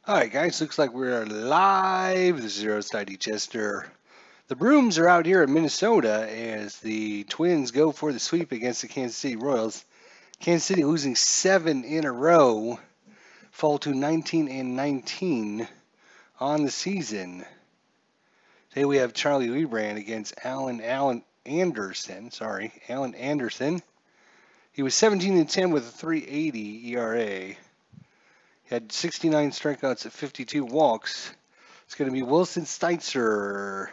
All right, guys, looks like we're live. This is your host, ID Chester. The Brooms are out here in Minnesota as the Twins go for the sweep against the Kansas City Royals. Kansas City losing 7 in a row, fall to 19 and 19 on the season. Today we have Charlie Lebrand against Alan Anderson. Alan Anderson. He was 17 and 10 with a 3.80 ERA. He had 69 strikeouts at 52 walks. It's going to be Wilson Steitzer,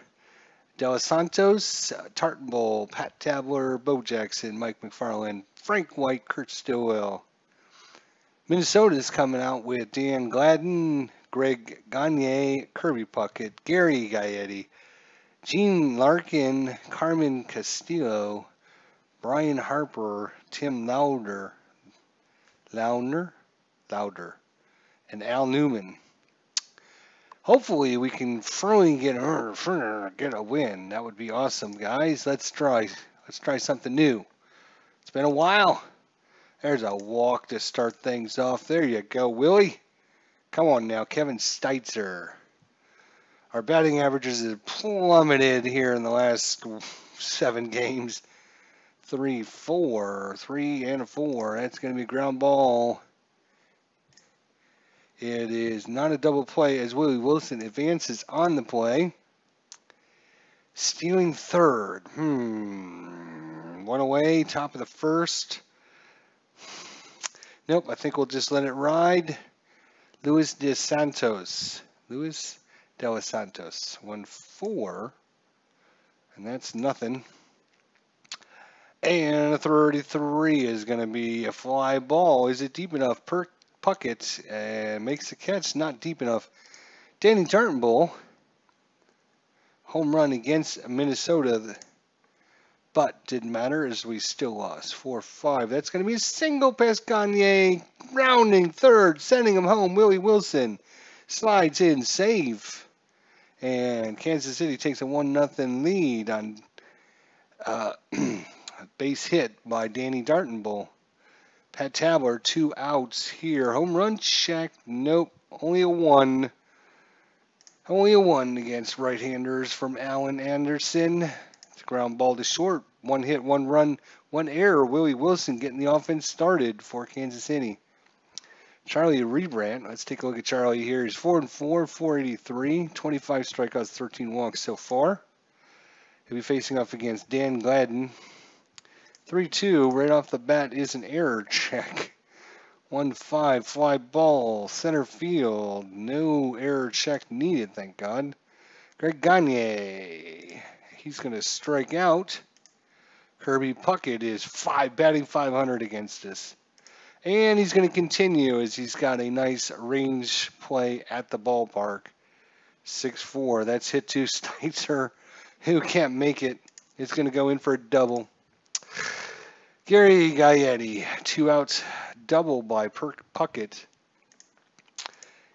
De Los Santos, Tartanbull, Pat Tabler, Bo Jackson, Mike McFarland, Frank White, Kurt Stillwell. Minnesota is coming out with Dan Gladden, Greg Gagne, Kirby Puckett, Gary Gaetti, Gene Larkin, Carmen Castillo, Brian Harper, Tim Lauder, and Al Newman. Hopefully we can finally get a win. That would be awesome, guys. Let's try something new. It's been a while. There's a walk to start things off. There you go, Willie. Come on now, Kevin Steitzer. Our batting averages have plummeted here in the last 7 games. 3 and a 4. That's going to be ground ball. It is not a double play as Willie Wilson advances on the play. Stealing third. One away, top of the first. Nope, I think we'll just let it ride. Luis de los Santos. 1-4. And that's nothing. And a 33 is going to be a fly ball. Is it deep enough? Puckett makes the catch. Not deep enough. Danny Tartanbull. Home run against Minnesota. But didn't matter as we still lost. 4-5. That's going to be a single past Gagne. Rounding third. Sending him home. Willie Wilson slides in. Save. And Kansas City takes a 1-0 lead on base hit by Danny Tartanbull. Pat Tabler, 2 outs here. Home run check. Nope. Only a 1. Only a 1 against right-handers from Alan Anderson. It's a ground ball to short. 1 hit, 1 run, 1 error. Willie Wilson getting the offense started for Kansas City. Charlie Lebrand. Let's take a look at Charlie here. He's 4 and 4, 483, 25 strikeouts, 13 walks so far. He'll be facing off against Dan Gladden. 3-2 right off the bat is an error check. 1-5 fly ball, center field. No error check needed, thank God. Greg Gagne. He's going to strike out. Kirby Puckett is batting 500 against us. And he's going to continue as he's got a nice range play at the ballpark. 6-4. That's hit to Steitzer, who can't make it. It's going to go in for a double. Gary Gaetti, 2 outs, double by Puckett.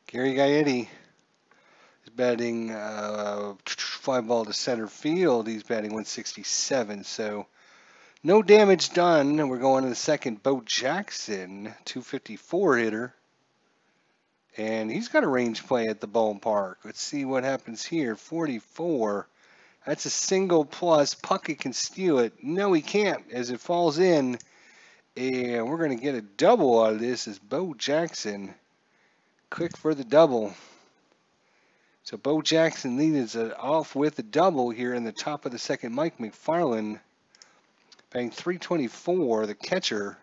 Gary Gaetti is batting fly ball to center field. He's batting 167, so no damage done. We're going to the second. Bo Jackson, 254 hitter. And he's got a range play at the ballpark. Let's see what happens here. 44. That's a single plus. Puckett can steal it. No, he can't as it falls in. And we're going to get a double out of this as Bo Jackson. Click for the double. So Bo Jackson leads it off with a double here in the top of the second. Mike McFarland batting 324, the catcher.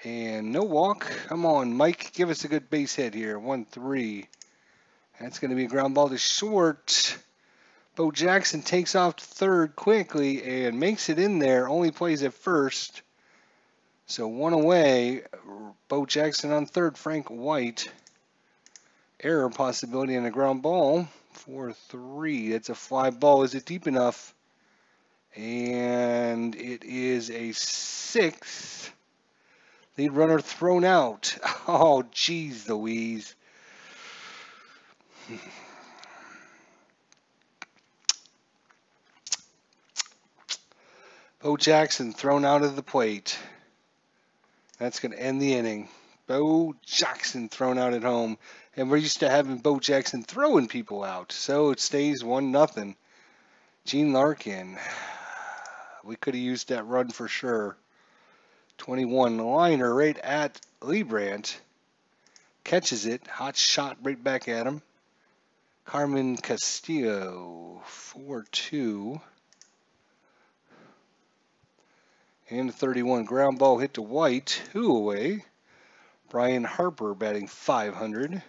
And no walk. Come on, Mike. Give us a good base hit here. 1-3. That's going to be a ground ball to short. Bo Jackson takes off to third quickly and makes it in there. Only plays at first. So 1 away. Bo Jackson on third. Frank White. Error possibility on a ground ball. 4-3. That's a fly ball. Is it deep enough? And it is a 6. Lead runner thrown out. Oh, geez Louise. Bo Jackson thrown out of the plate. That's going to end the inning. Bo Jackson thrown out at home. And we're used to having Bo Jackson throwing people out. So it stays 1-0. Gene Larkin. We could have used that run for sure. 21 liner right at Liebrandt. Catches it. Hot shot right back at him. Carmen Castillo. 4-2. And 31. Ground ball hit to White. 2 away. Brian Harper batting 500.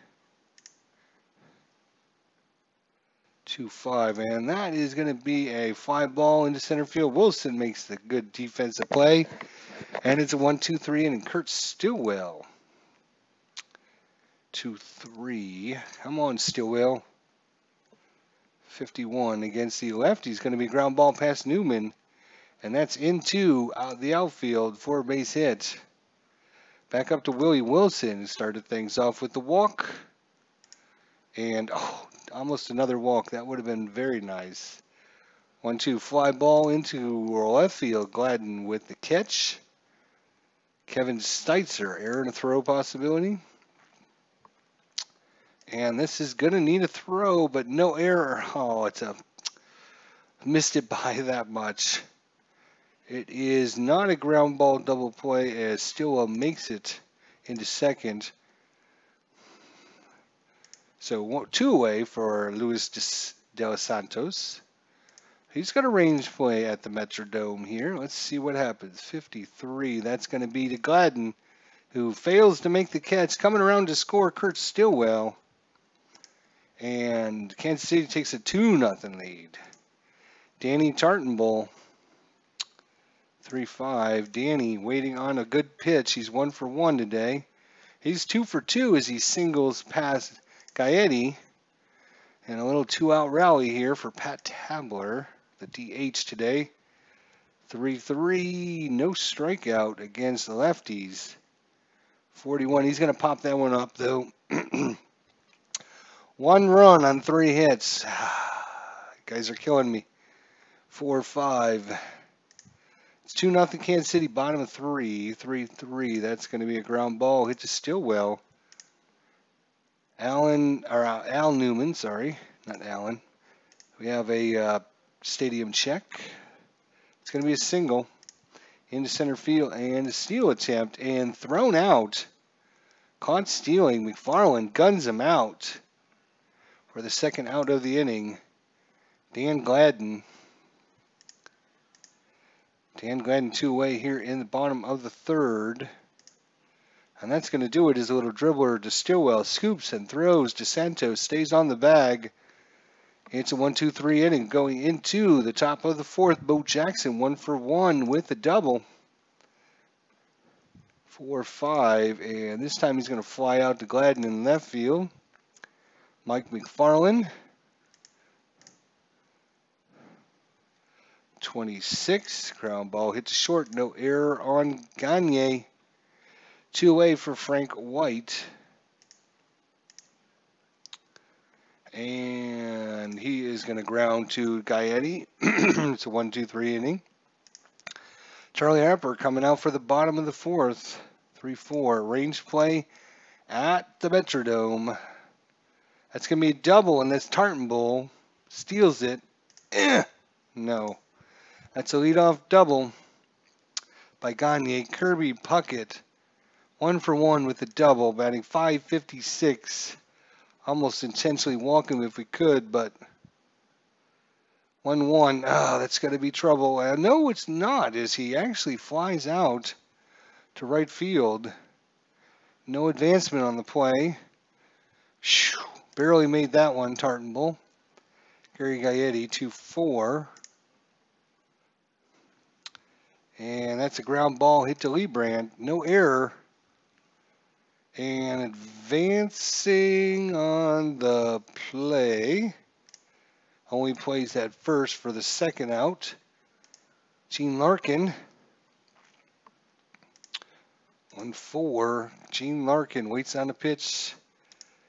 2-5. And that is going to be a fly ball into center field. Wilson makes the good defensive play. And it's a 1-2-3 inning. Kurt Stillwell. 2-3. Come on, Stillwell. 51 against the left. He's going to be ground ball past Newman. And that's into the outfield for a base hit. Back up to Willie Wilson, who started things off with the walk. And, almost another walk. That would have been very nice. 1-2 fly ball into left field. Gladden with the catch. Kevin Steitzer, error and a throw possibility. And this is going to need a throw, but no error. Oh, missed it by that much. It is not a ground ball double play as Stillwell makes it into second. So 2 away for Luis de los Santos. He's got a range play at the Metrodome here. Let's see what happens. 53. That's going to be to Gladden, who fails to make the catch. Coming around to score, Kurt Stillwell. And Kansas City takes a 2-0 lead. Danny Tartenbull. 3-5. Danny waiting on a good pitch. He's 1 for 1 today. He's 2 for 2 as he singles past Gaetti. And a little 2-out rally here for Pat Tabler, the DH today. 3-3. No strikeout against the lefties. 41. He's going to pop that one up, though. 1 run on 3 hits. Guys are killing me. 4-5. It's 2-0 Kansas City, bottom of 3. 3-3. That's going to be a ground ball. Hit to Stillwell. Al Newman, sorry. Not Allen. We have a stadium check. It's going to be a single. Into center field and a steal attempt. And thrown out. Caught stealing. McFarland guns him out for the second out of the inning. Dan Gladden. Dan Gladden 2 away here in the bottom of the 3rd. And that's going to do it. His little dribbler to Stillwell. Scoops and throws to Santos. Stays on the bag. It's a 1-2-3 inning going into the top of the 4th. Bo Jackson 1 for 1 with a double. 4-5. And this time he's going to fly out to Gladden in left field. Mike McFarland. 26. Ground ball hit to short. No error on Gagne. 2 away for Frank White. And he is going to ground to Gaetti. It's a 1-2-3 inning. Charlie Harper coming out for the bottom of the 4th. 3-4. Range play at the Metrodome. That's going to be a double, and that's Tartenbull. Steals it. No. That's a leadoff double by Gagne. Kirby Puckett, 1 for 1 with the double, batting .556. Almost intentionally walking if we could, but 1-1. Oh, that's going to be trouble. No, it's not, as he actually flies out to right field. No advancement on the play. Barely made that one, Tartenbull. Gary Gaetti, 2-4. And that's a ground ball hit to Liebrandt. No error. And advancing on the play. Only plays at first for the second out. Gene Larkin. 1-4. Gene Larkin waits on the pitch.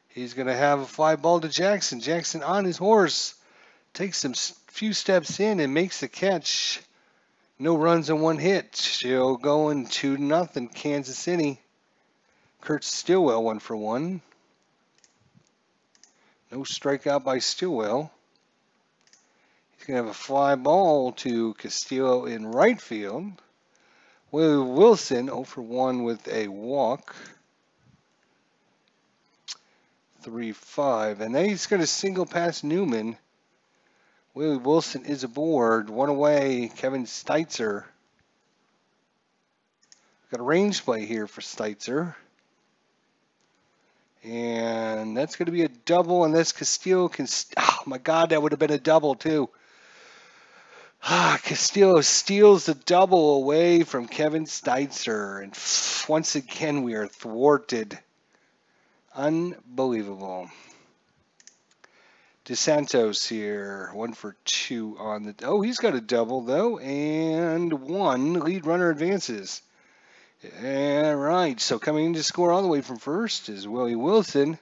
He's going to have a fly ball to Jackson. Jackson on his horse. Takes some few steps in and makes the catch. No runs and 1 hit. Still going 2-0 Kansas City. Kurt Stillwell 1 for 1. No strikeout by Stillwell. He's going to have a fly ball to Castillo in right field. Willie Wilson 0 for 1 with a walk. 3-5. And then he's going to single past Newman. Willie Wilson is aboard. One away, Kevin Steitzer. Got a range play here for Steitzer. And that's going to be a double unless Castillo can... Oh, my God, that would have been a double, too. Castillo steals the double away from Kevin Steitzer. And once again, we are thwarted. Unbelievable. DeSantos here, 1 for 2 on the... Oh, he's got a double, though, and 1 lead runner advances. All right, so coming in to score all the way from first is Willie Wilson.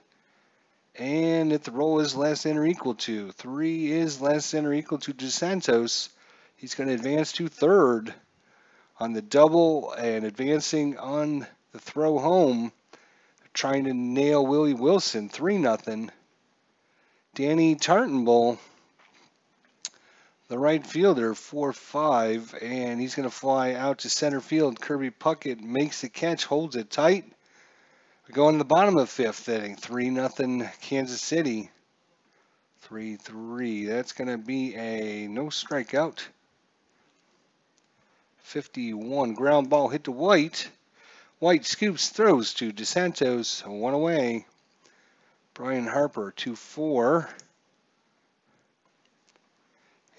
And if the roll is less than or equal to, 3 is less than or equal to DeSantos, he's going to advance to third on the double and advancing on the throw home. Trying to nail Willie Wilson, 3-0. Danny Tartenbull, the right fielder, 4-5, and he's going to fly out to center field. Kirby Puckett makes the catch, holds it tight. We go in the bottom of the 5th inning, 3-0 Kansas City. 3-3. That's going to be a no strikeout. 51. Ground ball hit to White. White scoops, throws to DeSantos, 1 away. Brian Harper, 2-4.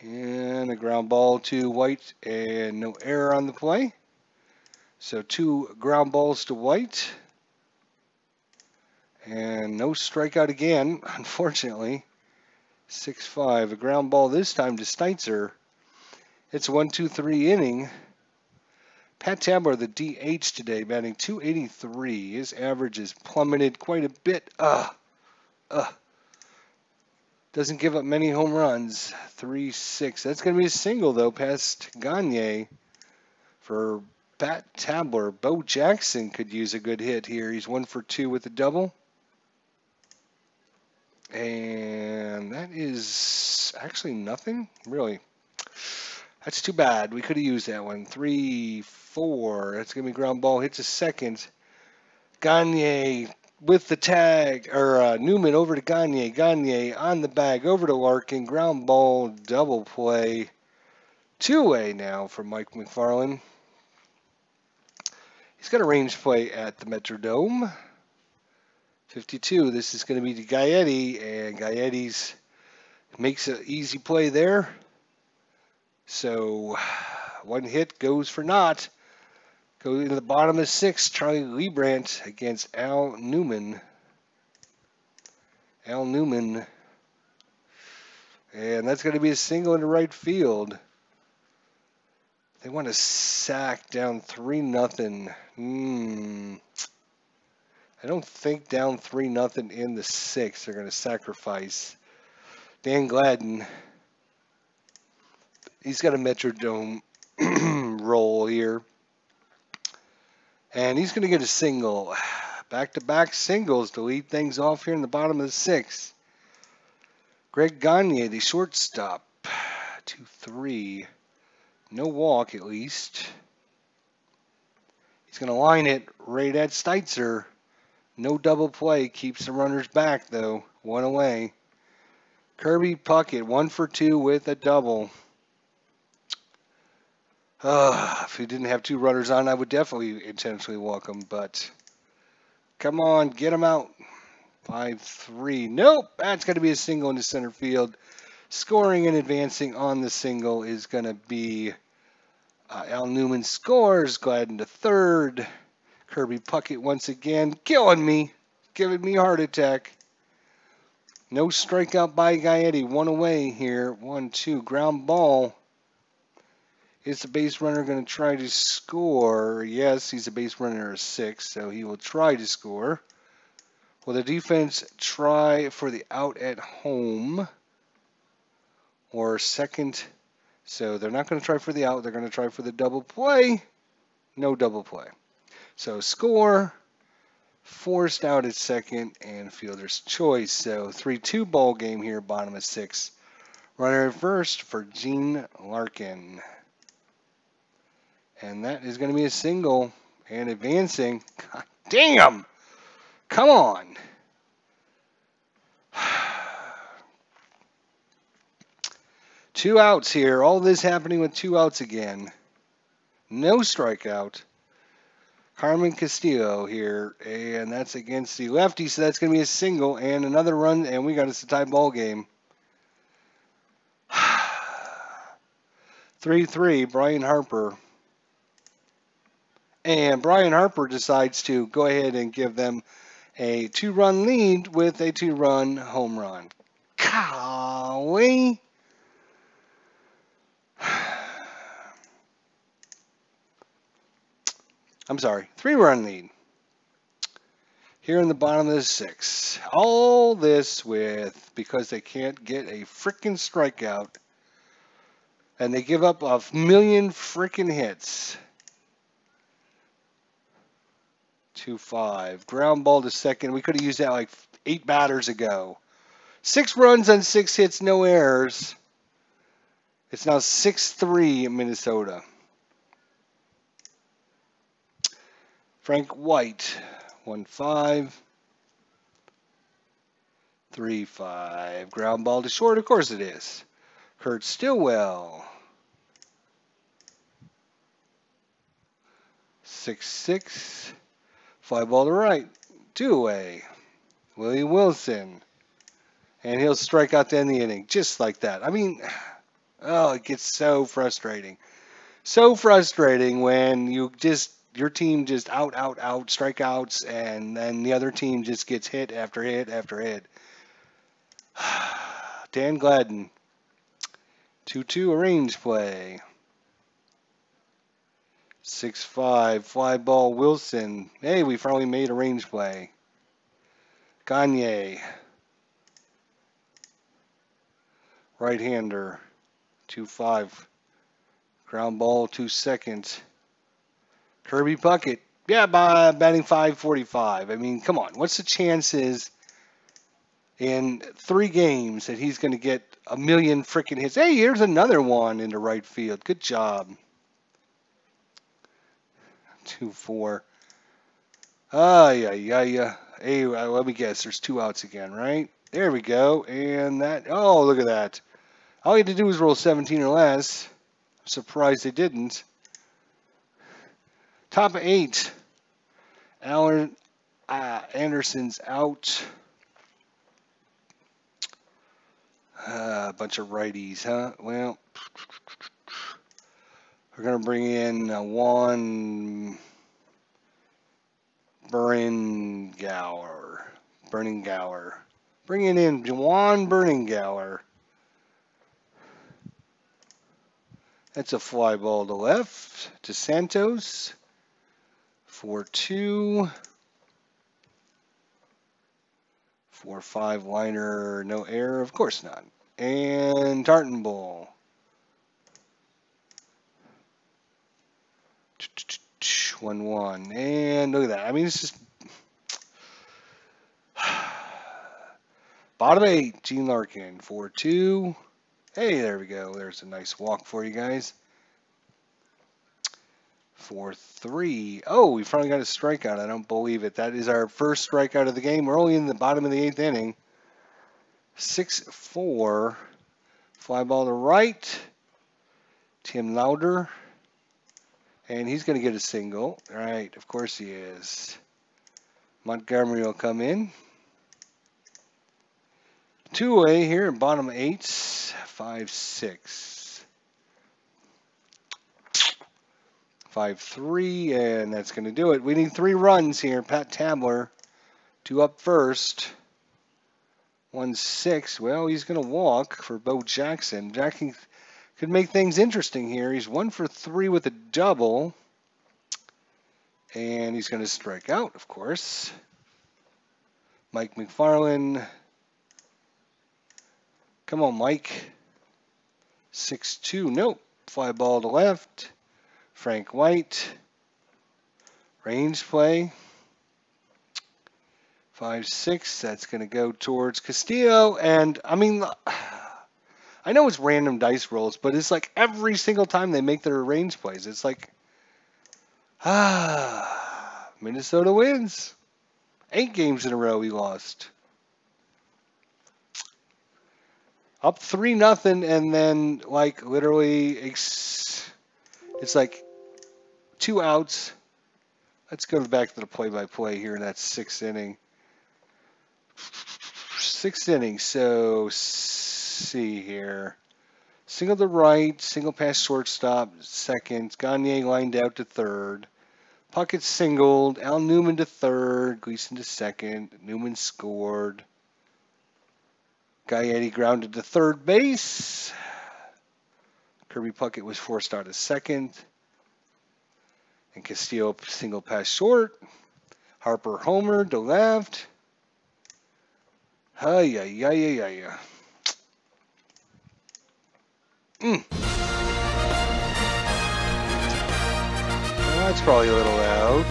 And a ground ball to White and no error on the play. So 2 ground balls to White. And no strikeout again, unfortunately. 6-5. A ground ball this time to Steitzer. It's a 1-2-3 inning. Pat Tabler, the DH today, batting .283. His average has plummeted quite a bit. Doesn't give up many home runs. 3-6. That's going to be a single, though, past Gagne for Pat Tabler. Bo Jackson could use a good hit here. He's 1 for 2 with a double. And that is actually nothing, really. That's too bad. We could have used that one. 3-4. That's going to be ground ball. Hits a second. Gagne with the tag, or Newman over to Gagne. Gagne on the bag, over to Larkin. Ground ball, double play. 2-way now for Mike McFarland. He's got a range play at the Metrodome. 52. This is going to be to Gaetti, and Gaetti's makes an easy play there. So 1 hit goes for naught. Go into the bottom of 6th, Charlie Liebrandt against Al Newman. Al Newman. And that's going to be a single into right field. They want to sack down 3-0. I don't think down 3-0 in the 6th they're going to sacrifice. Dan Gladden. He's got a Metrodome roll here. And he's going to get a single. Back-to-back singles to lead things off here in the bottom of the 6th. Greg Gagne, the shortstop. 2-3. No walk, at least. He's going to line it right at Steitzer. No double play. Keeps the runners back, though. 1 away. Kirby Puckett, 1 for 2 with a double. If he didn't have 2 runners on, I would definitely intentionally walk him, but come on, get him out. 5-3. Nope, that's going to be a single into center field. Scoring and advancing on the single is going to be Al Newman scores. Gladden to third. Kirby Puckett once again killing me, giving me a heart attack. No strikeout by Gaetti. 1 away here. 1-2. Ground ball. Is the base runner going to try to score? Yes, he's a base runner of 6, so he will try to score. Will the defense try for the out at home or second? So they're not going to try for the out. They're going to try for the double play. No double play. So score. Forced out at second and fielder's choice. So 3-2 ball game here, bottom of 6. Runner at first for Gene Larkin. And that is going to be a single and advancing. God damn! Come on! Two outs here. All this happening with 2 outs again. No strikeout. Carmen Castillo here, and that's against the lefty, so that's going to be a single and another run, and we got us a tie ball game. 3-3, Brian Harper. And Brian Harper decides to go ahead and give them a 2-run lead with a 2-run home run. Golly. I'm sorry, 3-run lead. Here in the bottom of the 6. All this because they can't get a freaking strikeout. And they give up a million freaking hits. 2-5. Ground ball to second. We could have used that like 8 batters ago. 6 runs on 6 hits, no errors. It's now 6-3 in Minnesota. Frank White, 1-5. 3-5. Ground ball to short, of course it is. Kurt Stillwell. 6-6. Fly ball to right. 2-away. Willie Wilson. And he'll strike out to end the inning. Just like that. I mean, oh, it gets so frustrating. So frustrating when your team just out, strikeouts, and then the other team just gets hit after hit after hit. Dan Gladden. 2-2 arrange play. 6-5 fly ball Wilson. Hey, we finally made a range play. Gagne. Right-hander. 2-5. Ground ball 2 seconds. Kirby Puckett. Yeah, by batting .545. I mean, come on. What's the chances in 3 games that he's going to get a million freaking hits? Hey, here's another one into right field. Good job. 2-4. Yeah. Hey, let me guess. There's 2 outs again, right? There we go. And that. Oh, look at that. All you had to do was roll 17 or less. I'm surprised they didn't. Top of 8. Alan Anderson's out. A bunch of righties, huh? Well, we're going to bring in Juan Berningauer. Bringing in Juan Berningauer. That's a fly ball to left to Santos. 4-2. 4-5 liner, no error, of course not. And Tartan Bull. 1-1. And look at that. I mean, it's just bottom 8, Gene Larkin. 4-2. Hey, there we go. There's a nice walk for you guys. 4-3. Oh, we finally got a strikeout. I don't believe it. That is our first strikeout of the game. We're only in the bottom of the 8th inning. 6-4. Fly ball to right. Tim Lauder. And he's going to get a single. All right, of course he is. Montgomery will come in. 2-away here in bottom 8. 5-6. 5-3, and that's going to do it. We need 3 runs here. Pat Tabler, 2 up first. 1-6. Well, he's going to walk for Bo Jackson. Jackson could make things interesting here. He's 1 for 3 with a double. And he's going to strike out, of course. Mike McFarland. Come on, Mike. 6-2. Nope. Fly ball to left. Frank White. Range play. 5-6. That's going to go towards Castillo. And, I mean, I know it's random dice rolls, but it's like every single time they make their range plays, it's like, Minnesota wins. 8 games in a row we lost. Up 3-0, and then, like, literally, it's like 2 outs. Let's go back to the play-by-play here in that 6th inning. 6th inning, so see here. Single to right, single past shortstop, second. Gagne lined out to third. Puckett singled. Al Newman to third. Gleason to second. Newman scored. Gaetti grounded to third base. Kirby Puckett was forced out of second. And Castillo single pass short. Harper homer to left. Ay. That's probably a little loud.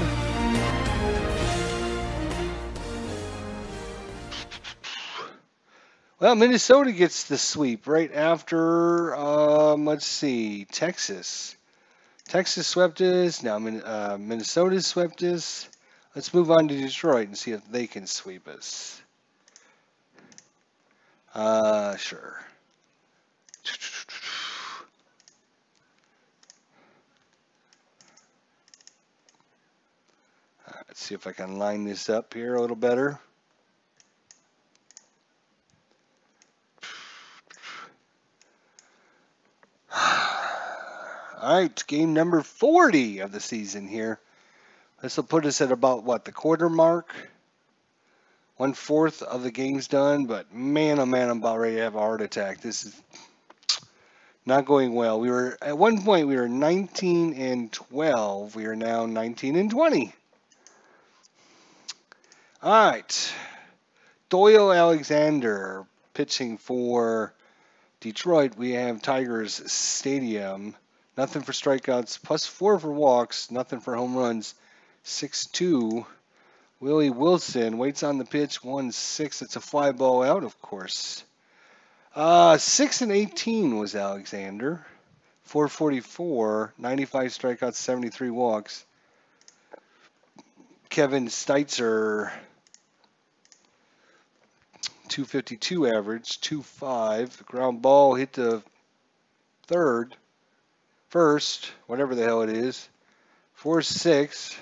Well, Minnesota gets the sweep right after, let's see, Texas. Texas swept us. Now Minnesota swept us. Let's move on to Detroit and see if they can sweep us. Sure. Let's see if I can line this up here a little better. All right, game number 40 of the season here. This will put us at about, what, the quarter mark? 1/4 of the game's done, but man, oh man, I'm about ready to have a heart attack. This is not going well. We were, at one point, we were 19-12. We are now 19-20. All right. Doyle Alexander pitching for Detroit. We have Tigers Stadium. Nothing for strikeouts, +4 for walks, nothing for home runs. 6-2. Willie Wilson waits on the pitch. 1-6. It's a fly ball out, of course. 6-18 was Alexander. 444, 95 strikeouts, 73 walks. Kevin Steitzer, 252 average, 2.5. Ground ball hit the first, whatever the hell it is. 4-6.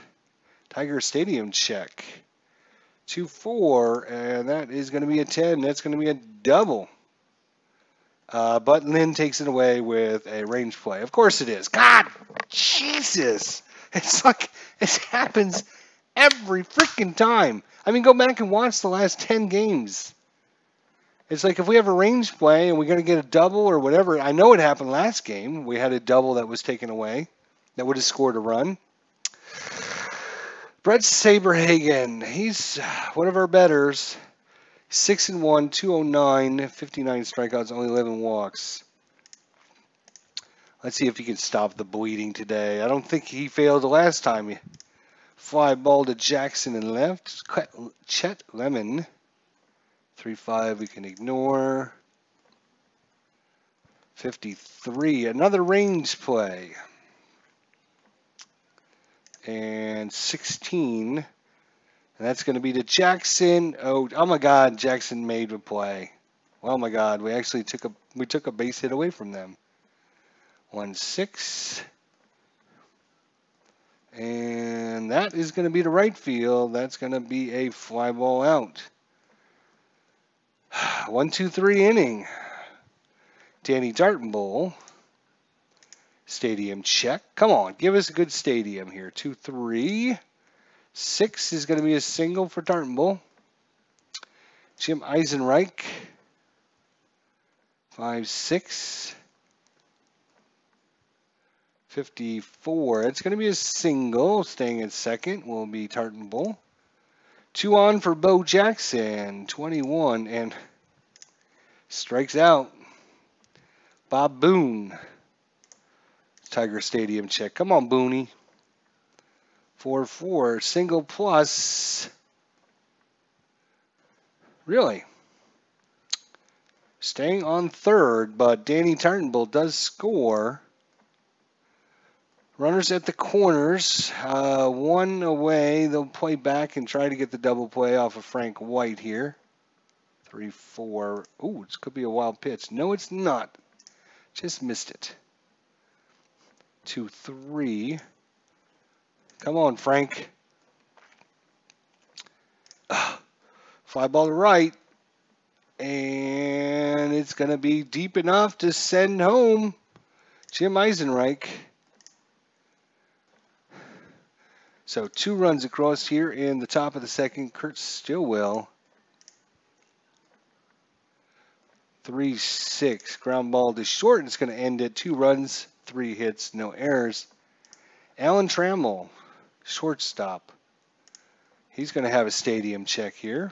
Tiger Stadium check. 2-4, and that is going to be a 10. That's going to be a double. But Lynn takes it away with a range play. Of course it is. God, Jesus. It's like it happens every freaking time. I mean, go back and watch the last 10 games. It's like if we have a range play and we're going to get a double or whatever. I know it happened last game. We had a double that was taken away that would have scored a run. Brett Saberhagen, he's one of our betters. 6-1, 209, 59 strikeouts, only 11 walks. Let's see if he can stop the bleeding today. I don't think he failed the last time. Fly ball to Jackson and left. Chet Lemon. 3-5 we can ignore. 53, another range play. And 16. And that's going to be to Jackson. Oh my God, Jackson made a play. Oh my God, we actually took a base hit away from them. 1-6. And that is going to be to right field. That's going to be a fly ball out. 1-2-3 inning. Danny Dartenbull. Stadium check. Come on, give us a good stadium here. 2-3. 6 is going to be a single for Dartenbull. Jim Eisenreich. 5-6. 54. It's going to be a single. Staying at second will be Dartenbull. 2 on for Bo Jackson. 21 and strikes out. Bob Boone. Tiger Stadium check. Come on, Booney. 4-4. Single plus. Really? Staying on third, but Danny Tartenbull does score. Runners at the corners. One away. They'll play back and try to get the double play off of Frank White here. 3-4. Ooh, this could be a wild pitch. No, it's not. Just missed it. 2-3. Come on, Frank. Fly ball to right. And it's going to be deep enough to send home Jim Eisenreich. So 2 runs across here in the top of the second. Kurt Stillwell. 3-6. Ground ball to short. It's going to end at 2 runs, 3 hits, no errors. Alan Trammell, shortstop. He's going to have a stadium check here.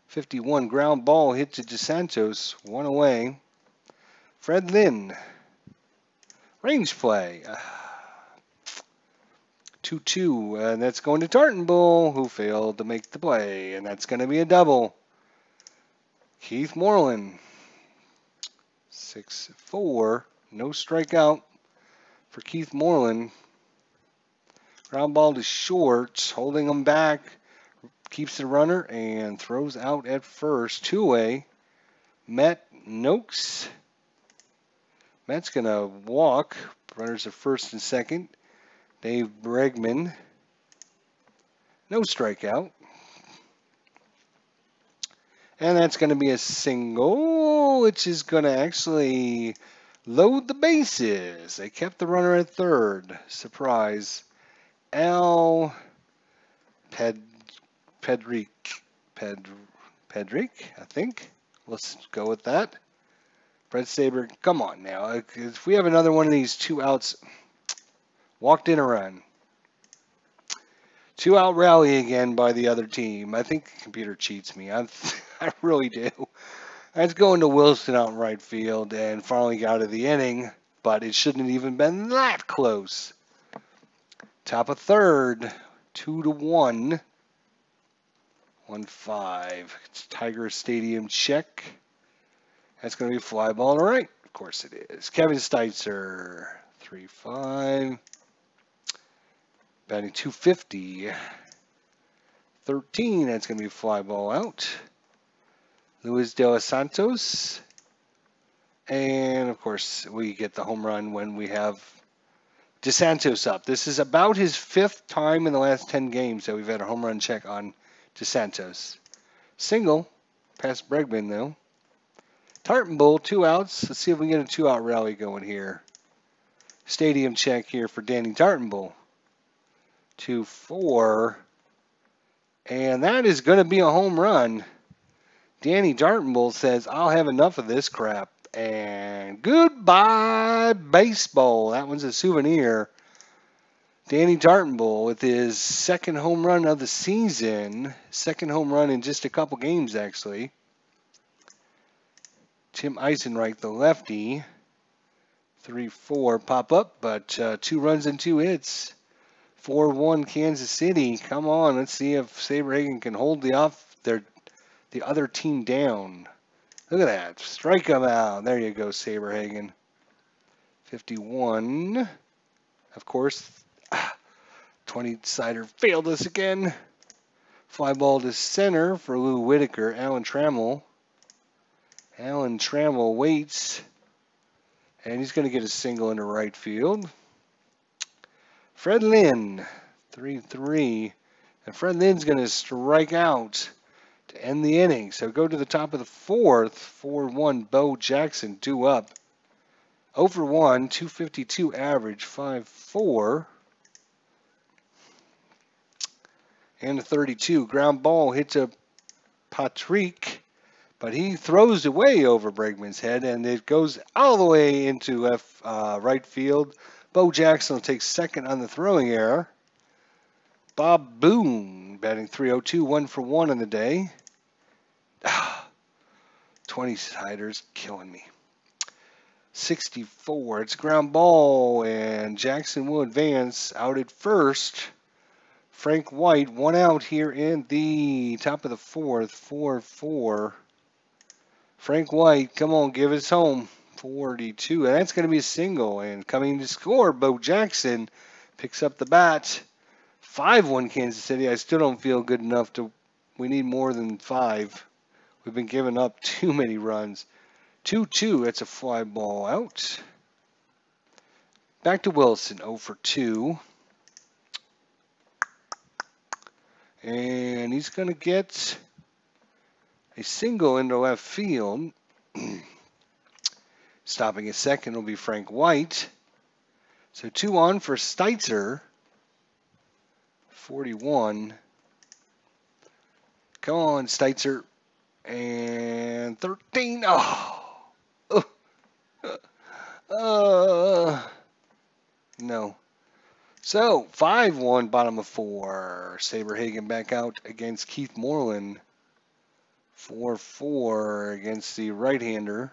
51. Ground ball hit to DeSantos. 1 away. Fred Lynn. Range play. 2-2. And that's going to Tartenbull, who failed to make the play. And that's going to be a double. Keith Moreland. 6-4. No strikeout for Keith Moreland. Ground ball to short. Holding him back. Keeps the runner and throws out at first. 2-away. Matt Noakes. Matt's going to walk. Runners at first and second. Dave Bregman. No strikeout. And that's going to be a single, which is going to actually load the bases. They kept the runner at third. Surprise. Al Pedrick, I think. Let's go with that. Brett Saber, come on now. If we have another one of these 2 outs, walked in a run. 2 out rally again by the other team. I think the computer cheats me. I really do. That's going to Wilson out in right field and finally got out of the inning, but it shouldn't have even been that close. Top of third, 2-1. 1-5. It's Tiger Stadium check. That's going to be fly ball to right. Of course it is. Kevin Steitzer, 3-5. Batting 250. 13. That's going to be fly ball out. Luis de los Santos. And, of course, we get the home run when we have DeSantos up. This is about his 5th time in the last 10 games that we've had a home run check on DeSantos. Single. Past Bregman, though. Tartenbull, 2 outs. Let's see if we can get a 2-out rally going here. Stadium check here for Danny Tartenbull. 2-4. And that is going to be a home run. Danny Tartenbull says, I'll have enough of this crap. And goodbye, baseball. That one's a souvenir. Danny Tartenbull with his 2nd home run of the season. 2nd home run in just a couple games, actually. Tim Eisenreich, the lefty. 3-4 pop up, but 2 runs and 2 hits. 4-1 Kansas City. Come on, let's see if Saberhagen can hold the other team down. Look at that. Strike them out. There you go, Saberhagen. 51. Of course, 20-sider failed us again. Fly ball to center for Lou Whitaker. Alan Trammell. Alan Trammell waits. And he's going to get a single into right field. Fred Lynn, 3-3. And Fred Lynn's going to strike out to end the inning. So go to the top of the 4th. 4-1, Bo Jackson, 2 up. 0 for 1, 252 average, 5-4. And a 32. Ground ball hit to Patrick. But he throws it way over Bregman's head, and it goes all the way into right field. Bo Jackson will take 2nd on the throwing error. Bob Boone batting 302, 1 for 1 in the day. 20-siders killing me. 64. It's ground ball, and Jackson will advance out at first Frank White, 1 out here in the top of the 4th, 4-4. Frank White, come on, give us home. 42, and that's going to be a single. And coming to score, Bo Jackson picks up the bat. 5-1 Kansas City. I still don't feel good enough to. We need more than 5. We've been giving up too many runs. 2-2. That's a fly ball out. Back to Wilson. 0 for 2. And he's going to get a single into left field. Stopping at second will be Frank White. So 2 on for Steitzer. 41. Come on, Steitzer. And 13. No. So 5-1, bottom of 4. Saberhagen back out against Keith Moreland. 4-4 against the right-hander.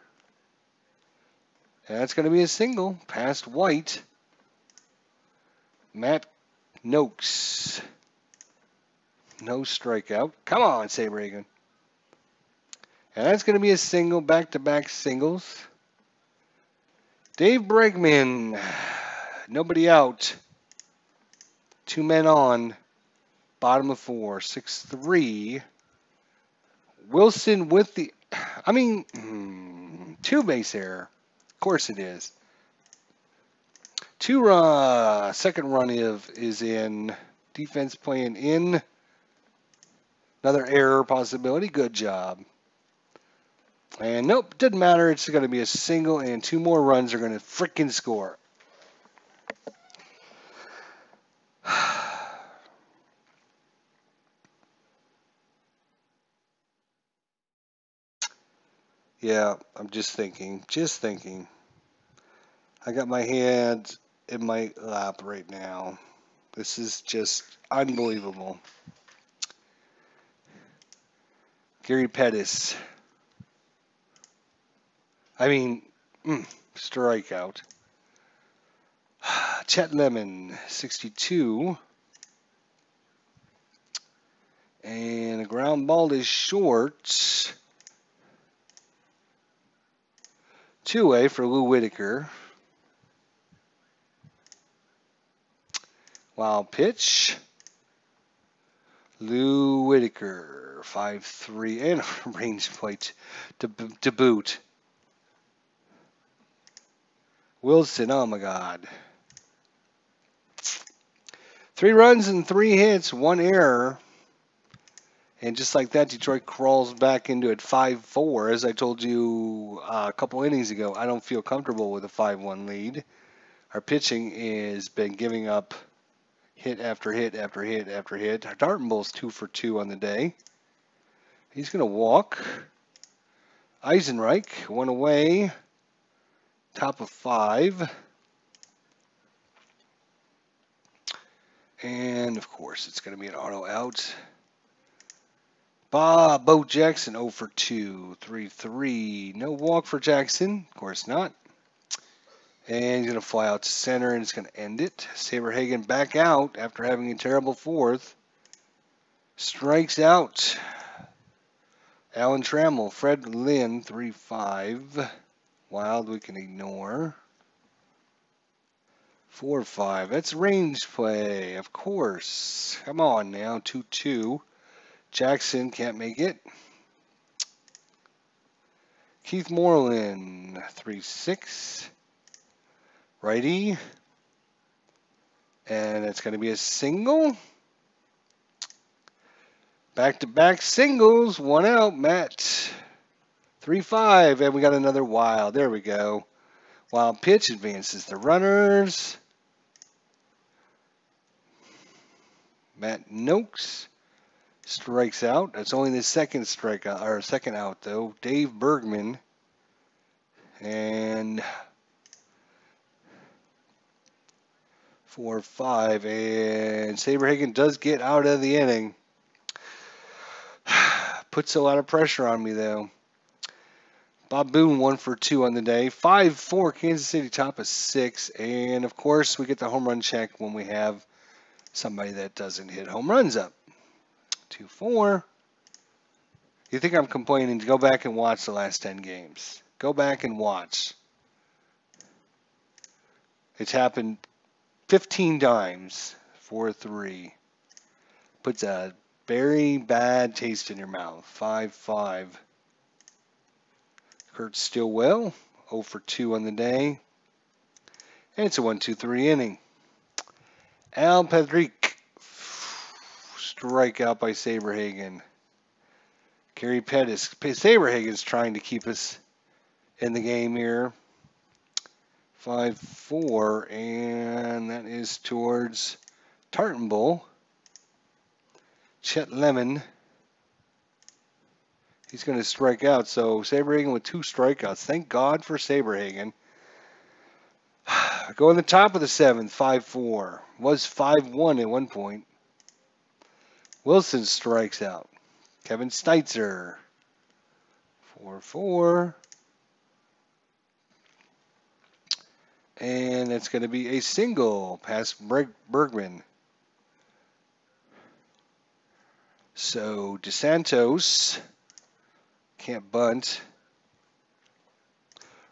And that's going to be a single past White. Matt Noakes. No strikeout. Come on, Saberhagen. And that's going to be a single, back-to-back singles. Dave Bregman, nobody out. 2 men on. Bottom of 4, 6-3. Wilson with the, 2 base error. Of course it is. 2 second run is in. Defense playing in. Another error possibility. Good job. And nope, didn't matter. It's going to be a single, and 2 more runs are going to frickin' score. Yeah, I'm just thinking. I got my hand in my lap right now. This is just unbelievable. Gary Pettis. Strikeout. Chet Lemon, 62. And a ground ball is short. 2-way for Lou Whitaker. Wild pitch. Lou Whitaker, 5-3, and a range plate to boot. Wilson, oh my God. 3 runs and 3 hits, 1 error. And just like that, Detroit crawls back into it 5-4. As I told you a couple innings ago, I don't feel comfortable with a 5-1 lead. Our pitching has been giving up hit after hit after hit after hit. Dartenbull's 2 for 2 on the day. He's going to walk. Eisenreich, 1 away. Top of 5. And, of course, it's going to be an auto out. Bo Jackson, 0 for 2. 3-3. No walk for Jackson. Of course not. And he's going to fly out to center, and it's going to end it. Saberhagen back out after having a terrible 4th. Strikes out. Alan Trammell, Fred Lynn, 3-5. Wild we can ignore. 4-5. That's range play, of course. Come on now, 2-2. Jackson can't make it. Keith Moreland, 3-6. Righty. And it's going to be a single. Back-to-back singles. 1 out, Matt. 3-5. And we got another wild. There we go. Wild pitch advances the runners. Matt Noakes strikes out. That's only the second strikeout, or second out though. Dave Bergman. And 4-5. And Saberhagen does get out of the inning. Puts a lot of pressure on me though. Bob Boone 1 for 2 on the day. 5-4 Kansas City, top of 6. And of course we get the home run check when we have somebody that doesn't hit home runs up. 2-4. You think I'm complaining? Go back and watch the last 10 games. Go back and watch. It's happened 15 times. 4-3. Puts a very bad taste in your mouth. 5-5. Kurt Stillwell, 0 for 2 on the day. And it's a 1-2-3 inning. Al Pedrick, strikeout by Saberhagen. Gary Pettis. Saberhagen's trying to keep us in the game here. 5-4, and that is towards Tartanbull. Chet Lemon. He's going to strike out, so Saberhagen with 2 strikeouts. Thank God for Saberhagen. Go in the top of the 7th, 5-4. Was 5-1 at one point. Wilson strikes out. Kevin Steitzer. 4-4. And that's going to be a single past Bergman. So DeSantos can't bunt.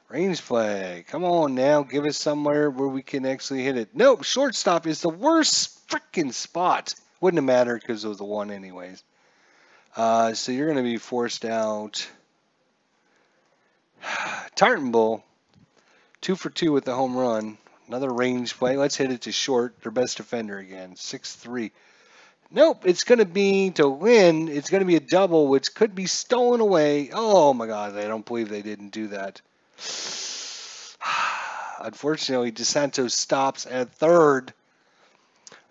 Range play. Come on now. Give us somewhere where we can actually hit it. Nope. Shortstop is the worst freaking spot. Wouldn't have mattered because it was the 1 anyways. So you're going to be forced out. Tartanbull. 2 for 2 with the home run. Another range play. Let's hit it to short. Their best defender again. 6-3. Nope. It's going to be to win. It's going to be a double, which could be stolen away. Oh my God. I don't believe they didn't do that. Unfortunately, DeSantos stops at third.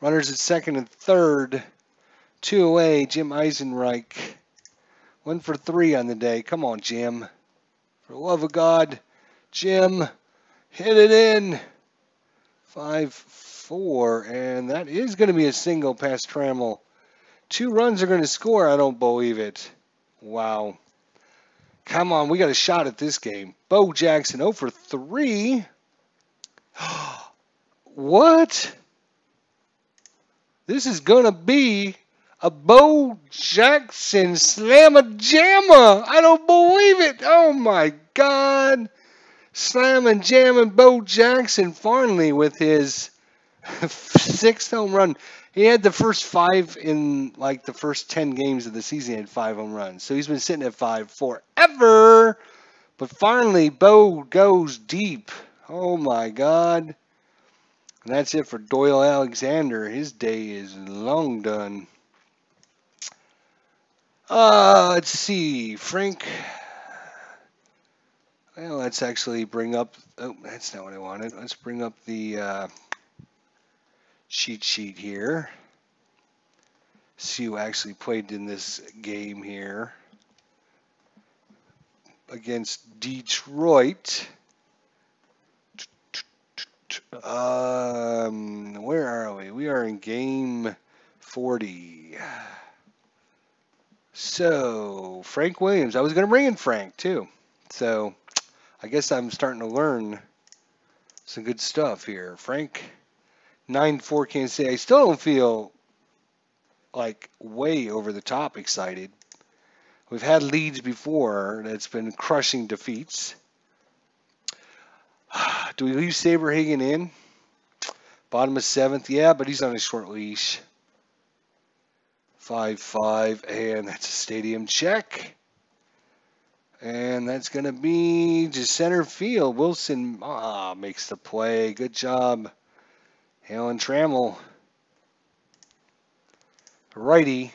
Runners at second and third. 2 away. Jim Eisenreich. 1 for 3 on the day. Come on, Jim. For the love of God. Jim. Hit it in. 5-4. And that is going to be a single past Trammell. 2 runs are going to score. I don't believe it. Wow. Come on, we got a shot at this game. Bo Jackson 0 for 3. What? This is going to be a Bo Jackson slamma-jamma. I don't believe it. Oh, my God. Slam-and-jamming Bo Jackson finally with his 6th home run. He had the first 5 in like the first 10 games of the season. He had 5 home runs. So he's been sitting at 5 forever. But finally, Bo goes deep. Oh, my God. And that's it for Doyle Alexander. His day is long done. Let's see. Frank. Well, let's actually bring up. Oh, that's not what I wanted. Let's bring up the cheat sheet here. See who actually played in this game here against Detroit. Where are we? We are in game 40. So, Frank Williams. I was going to bring in Frank, too. So, I guess I'm starting to learn some good stuff here. Frank, 9-4 Kansas City. I still don't feel like way over the top excited. We've had leads before that's been crushing defeats. Do we leave Saberhagen in? Bottom of 7th, yeah, but he's on a short leash. 5-5, and that's a stadium check. And that's going to be to center field. Wilson makes the play. Good job, Alan Trammell. Righty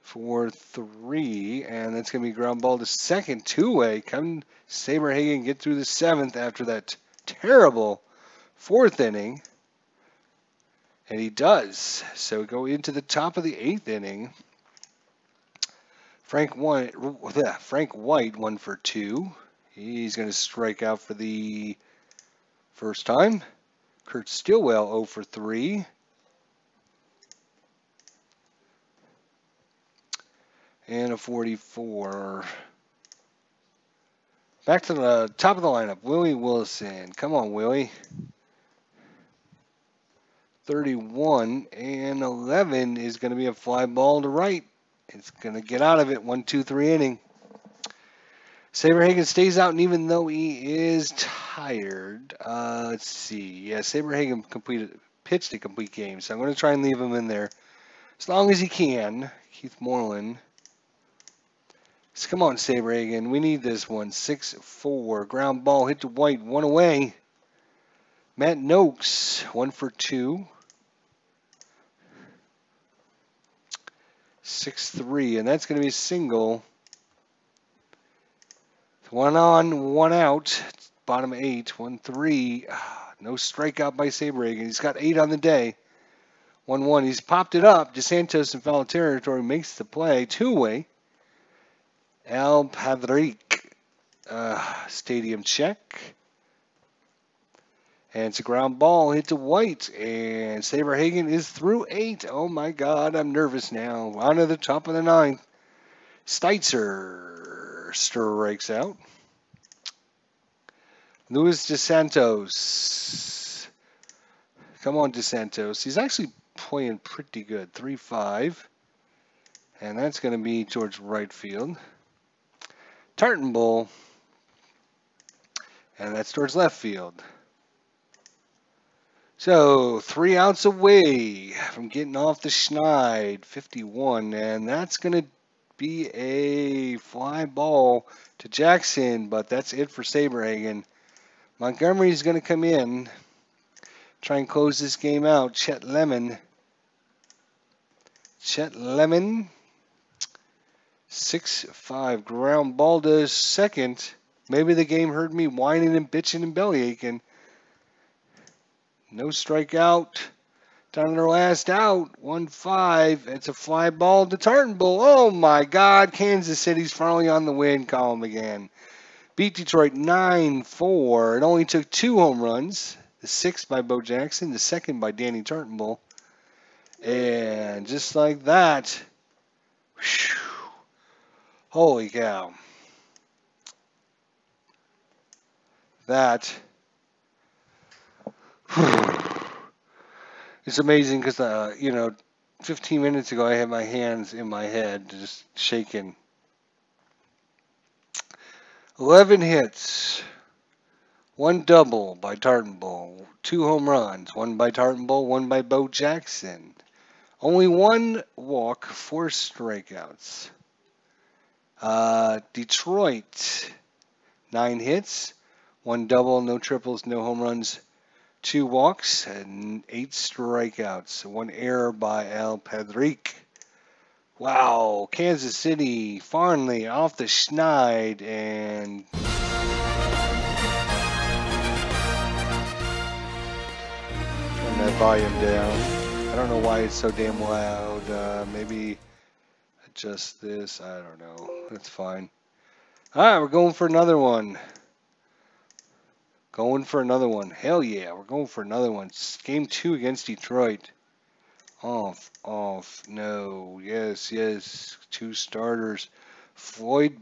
for 3, and that's going to be ground ball to second, 2-way. Come Saberhagen get through the 7th after that terrible 4th inning. And he does. So we go into the top of the 8th inning. Frank White, 1 for 2. He's going to strike out for the first time. Kurt Stillwell 0 for 3. And a 44. Back to the top of the lineup. Willie Wilson. Come on, Willie. 31, and 11 is going to be a fly ball to right. It's going to get out of it. 1, 2, 3 inning. Saberhagen stays out, and even though he is tired, let's see. Yeah, Saberhagen pitched a complete game, so I'm going to try and leave him in there as long as he can. Keith Moreland. So come on, Saberhagen. We need this one. 6-4. Ground ball hit to White. 1 away. Matt Noakes. 1 for 2. 6-3. And that's going to be a single. 1 on, 1 out. Bottom 8. 1-3. No strikeout by Saberhagen. He's got 8 on the day. 1-1. He's popped it up. DeSantos in foul territory makes the play. 2-way. Al Padrique. Stadium check. And it's a ground ball hit to White. And Saberhagen is through 8. Oh my God, I'm nervous now. On to the top of the 9th. Steitzer strikes out. Luis DeSantos. Come on, DeSantos. He's actually playing pretty good. 3-5. And that's going to be towards right field. Tartanbull. And that's towards left field. So 3 outs away from getting off the schneid. 51. And that's going to be a fly ball to Jackson. But that's it for Saberhagen. Montgomery's going to come in. Try and close this game out. Chet Lemon. 6-5. Ground ball to second. Maybe the game heard me whining and bitching and belly aching. No strikeout. Down to their last out. 1-5. It's a fly ball to Tartanbull. Oh my God. Kansas City's finally on the win column again. Beat Detroit 9-4. It only took 2 home runs. The 6th by Bo Jackson. The 2nd by Danny Tartanbull. And just like that. Whew, holy cow. That. It's amazing because, 15 minutes ago I had my hands in my head just shaking. 11 hits. 1 double by Tartanbull. 2 home runs. 1 by Tartanbull, 1 by Bo Jackson. Only 1 walk, 4 strikeouts. Detroit, 9 hits, 1 double, no triples, no home runs, 2 walks, and 8 strikeouts. 1 error by Al Padrique. Wow, Kansas City finally off the schneid and turn that volume down. I don't know why it's so damn loud. Maybe adjust this. I don't know. That's fine. All right, we're going for another one. Hell yeah, we're going for another one. It's game 2 against Detroit. Off. No. Yes. 2 starters. Floyd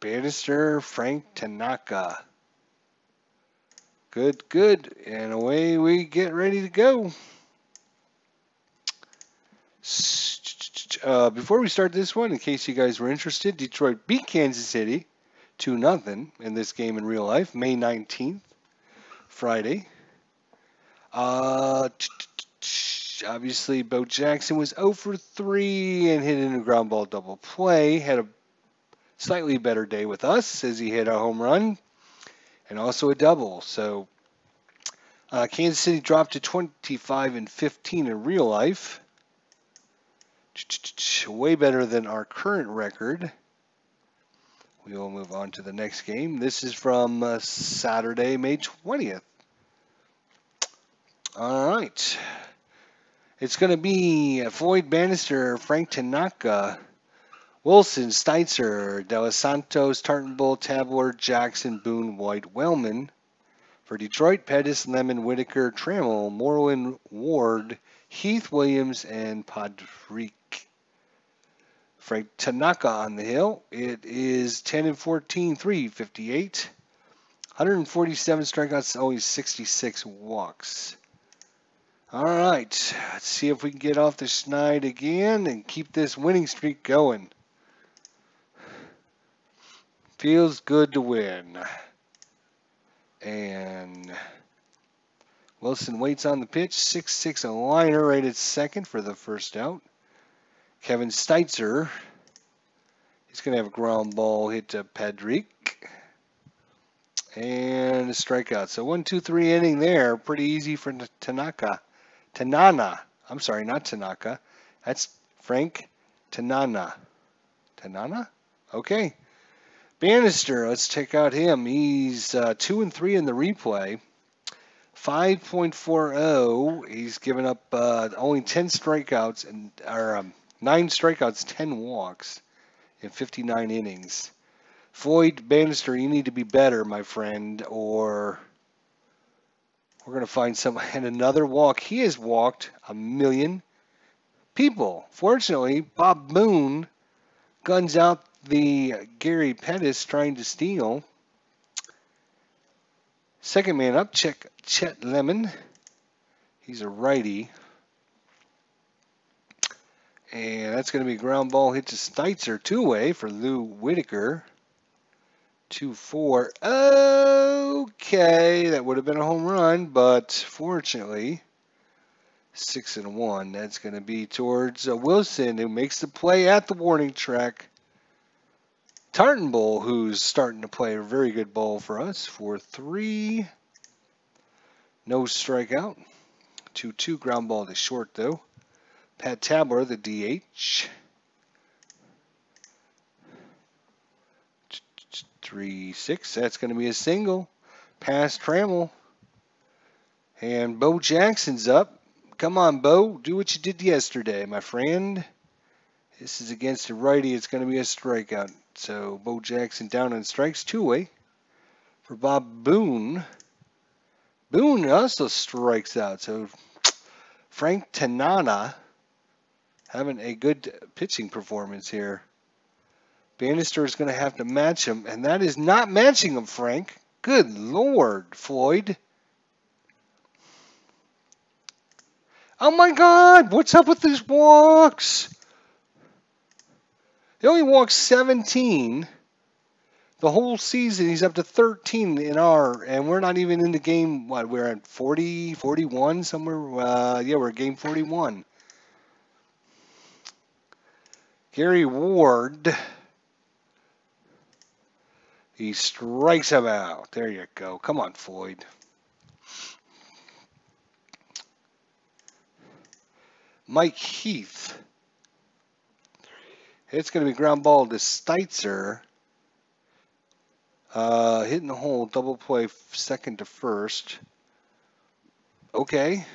Bannister, Frank Tanaka. Good. And away we get ready to go. Before we start this one, in case you guys were interested, Detroit beat Kansas City 2-0 in this game in real life, May 19th, Friday. Obviously, Bo Jackson was 0 for 3 and hit in a ground ball double play. Had a slightly better day with us as he hit a home run and also a double. So Kansas City dropped to 25-15 in real life. Way better than our current record. We will move on to the next game. This is from Saturday, May 20th. All right. It's going to be Floyd Bannister, Frank Tanaka, Wilson, Steitzer, De Los Santos, Tartanbull, Tabler, Jackson, Boone, White, Wellman. For Detroit, Pettis, Lemon, Whitaker, Trammell, Moreland, Ward, Heath, Williams, and Padrique. Frank Tanaka on the hill. It is 10-14, 358. 147 strikeouts, only 66 walks. All right, let's see if we can get off the schneid again and keep this winning streak going. Feels good to win. And Wilson waits on the pitch. 6-6 a liner rated second for the first out. Kevin Steitzer. He's going to have a ground ball hit to Pedrick. And a strikeout. So 1-2-3 inning there. Pretty easy for Tanana. I'm sorry, not Tanaka. That's Frank Tanana. Tanana? Okay. Bannister, let's check out him. He's 2-3 in the replay. 5.40. He's given up only 10 strikeouts and 9 strikeouts, 10 walks in 59 innings. Floyd Bannister, you need to be better, my friend, or we're going to find some. And another walk. He has walked 1 million people. Fortunately, Bob Boone guns out the Gary Pettis trying to steal. Second man up, Chet Lemon. He's a righty. And that's going to be a ground ball hit to Steitzer. Two-way for Lou Whitaker. 2-4. Okay, that would have been a home run, but fortunately, 6-1. That's going to be towards Wilson, who makes the play at the warning track. Tartanbull, who's starting to play a very good ball for us, 4-3. No strikeout. 2-2 ground ball to short, though. Pat Tabler, the DH. 3-6. That's going to be a single. Pass Trammell. And Bo Jackson's up. Come on, Bo. Do what you did yesterday, my friend. This is against a righty. It's going to be a strikeout. So Bo Jackson down on strikes. Two-way for Bob Boone. Boone also strikes out. So Frank Tanana having a good pitching performance here. Bannister is going to have to match him, and that is not matching him, Frank. Good Lord, Floyd. Oh my God, what's up with these walks? He only walked 17 the whole season. He's up to 13 in and we're not even in the game. What, we're at 40, 41 somewhere? Yeah, we're at game 41. Gary Ward. He strikes him out. There you go. Come on, Floyd. Mike Heath. It's going to be ground ball to Steitzer. Hitting the hole, double play second to first. Okay.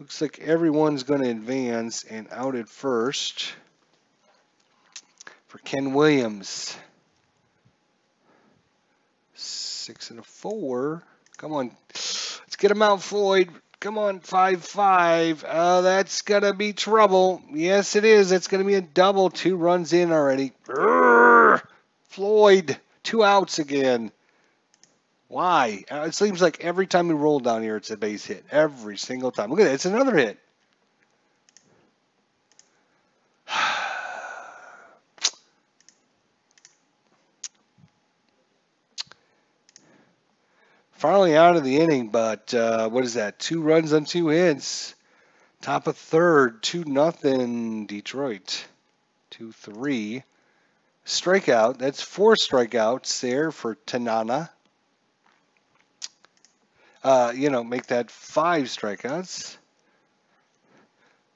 Looks like everyone's going to advance and out at first for Ken Williams. 6-4. Come on. Let's get him out, Floyd. Come on, 5-5. Oh, that's going to be trouble. Yes, it is. It's going to be a double. 2 runs in already. Urgh! Floyd, 2 outs again. Why? It seems like every time we roll down here, it's a base hit. Every single time. Look at that. It's another hit. Finally out of the inning, but what is that? 2 runs on 2 hits. Top of third, 2-0 Detroit. 2-3. Strikeout. That's 4 strikeouts there for Tanana. Make that 5 strikeouts.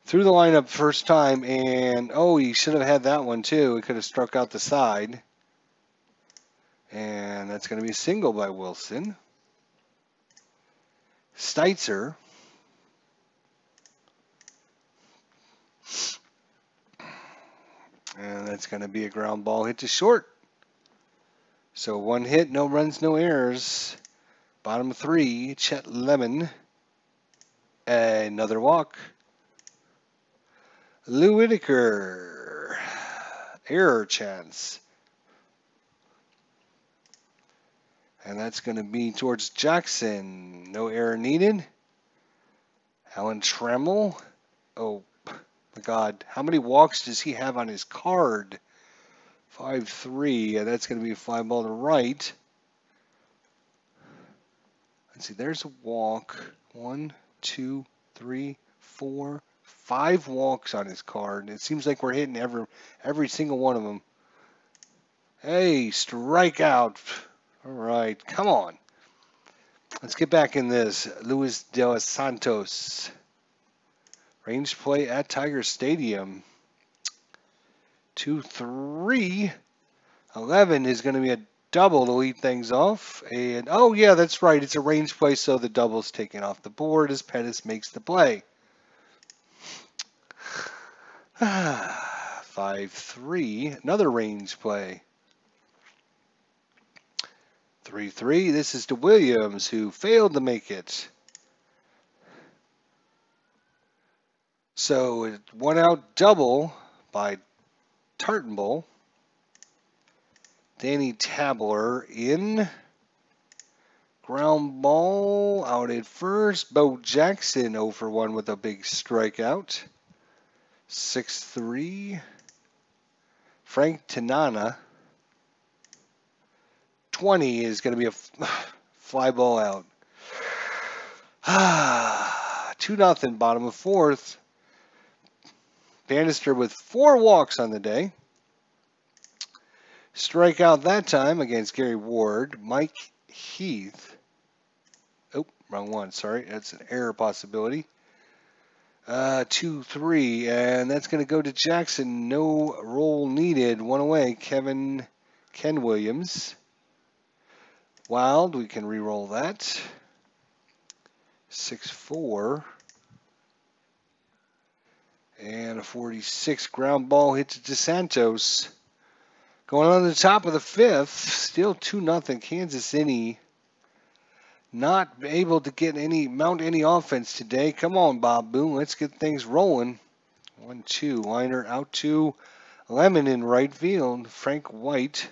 Threw the lineup first time, and he should have had that one too. He could have struck out the side. And that's going to be a single by Wilson. Steitzer. And that's going to be a ground ball hit to short. So 1 hit, no runs, no errors. Bottom 3, Chet Lemon. Another walk. Lou Whitaker. error chance. And that's going to be towards Jackson. No error needed. Alan Trammell. Oh, my God. How many walks does he have on his card? 5-3. Yeah, that's going to be a fly ball to right. Let's see. There's a walk. 1, 2, 3, 4, 5 walks on his card. It seems like we're hitting every single one of them. Hey, strikeout. All right, come on. Let's get back in this. Luis de los Santos. Range play at Tiger Stadium. 2-3. 11 is going to be a double to lead things off. And, oh, yeah, that's right. It's a range play, so the double's taken off the board as Pettis makes the play. 5-3. Another range play. 3-3. This is to Williams, who failed to make it. So, one out double by Tartanbull. Danny Tabler in. Ground ball out at first. Bo Jackson 0 for 1 with a big strikeout. 6-3. Frank Tanana. 20 is going to be a fly ball out. 2-0, bottom of fourth. Bannister with 4 walks on the day. Strikeout that time against Gary Ward. Mike Heath. Oh, wrong one. Sorry, that's an error possibility. 2-3, and that's going to go to Jackson. No roll needed. One away. Ken Williams. Wild, we can re-roll that. 6-4. And a 46 ground ball hit to DeSantos. Going on the top of the fifth, still 2-0. Kansas City not able to mount any offense today. Come on, Bob Boone, let's get things rolling. 1-2, liner out to Lemon in right field. Frank White.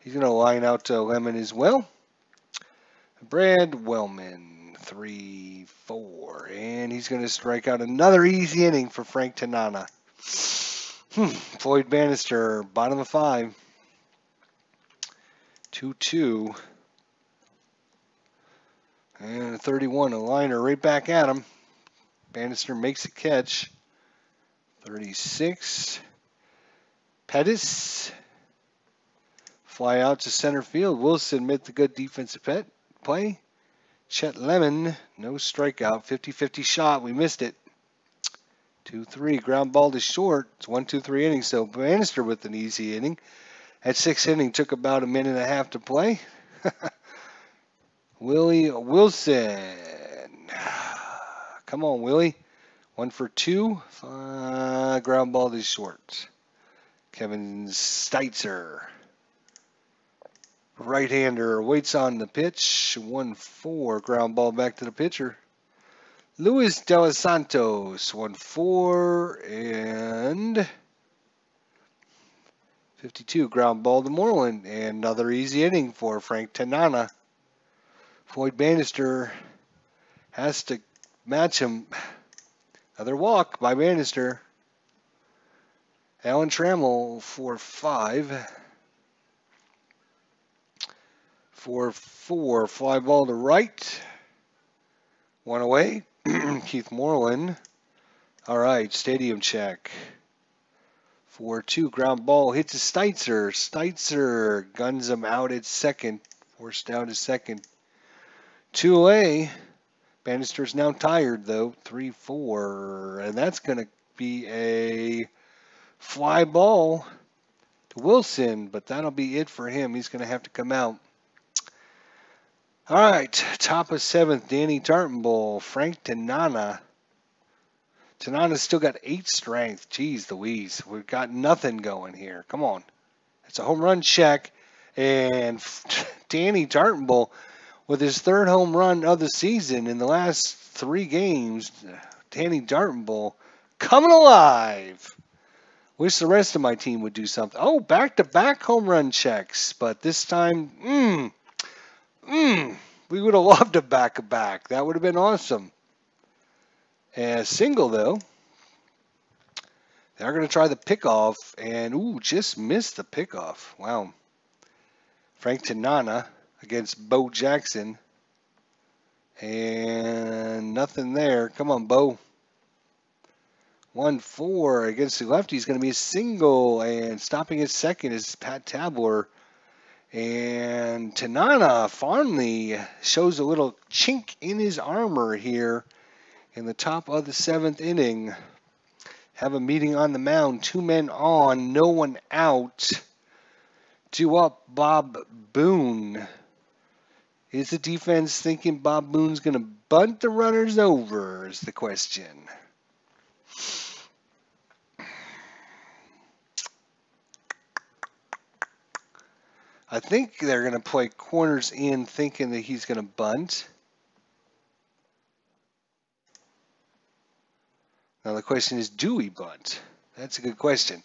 He's going to line out to Lemon as well. Brad Wellman, 3-4. And he's going to strike out another easy inning for Frank Tanana. Floyd Bannister, bottom of 5. 2-2. And a 31, a liner right back at him. Bannister makes a catch. 36. Pettis. Fly out to center field. Wilson made the good defensive play. Chet Lemon, no strikeout. 50-50 shot. We missed it. 2-3. Ground ball to short. It's 1-2-3 innings. So Bannister with an easy inning. At 6th inning, took about a minute and a half to play. Willie Wilson. Come on, Willie. 1 for 2. Ground ball to short. Kevin Steitzer. Right-hander waits on the pitch. 1-4. Ground ball back to the pitcher. Luis de los Santos. 1-4. And 52. Ground ball to Moreland. And another easy inning for Frank Tanana. Floyd Bannister has to match him. Another walk by Bannister. Alan Trammell 4-5. 4-4. Fly ball to right. 1 away. Keith Moreland. All right, stadium check. 4-2. Ground ball hits to Steitzer. Steitzer guns him out at second. Forced down to second. 2 away. Bannister's now tired, though. 3-4. And that's going to be a fly ball to Wilson, but that'll be it for him. He's going to have to come out. All right, top of 7th, Danny Tartanbull, Frank Tanana. Tanana's still got 8 strength. Jeez Louise, we've got nothing going here. Come on. It's a home run check. And Danny Tartanbull, with his 3rd home run of the season in the last 3 games, Danny Tartanbull coming alive. Wish the rest of my team would do something. Oh, back-to-back home run checks, but this time, we would have loved a back-to-back. That would have been awesome. And a single, though. They're going to try the pickoff, and, ooh, just missed the pickoff. Wow. Frank Tanana against Bo Jackson. And nothing there. Come on, Bo. 1-4 against the lefty is going to be a single, and stopping at second is Pat Tabler. And Tanana finally shows a little chink in his armor here in the top of the 7th inning. Have a meeting on the mound. 2 men on, no one out. Due up, Bob Boone. Is the defense thinking Bob Boone's going to bunt the runners over is the question. I think they're going to play corners in thinking that he's going to bunt. Now the question is, do we bunt? That's a good question.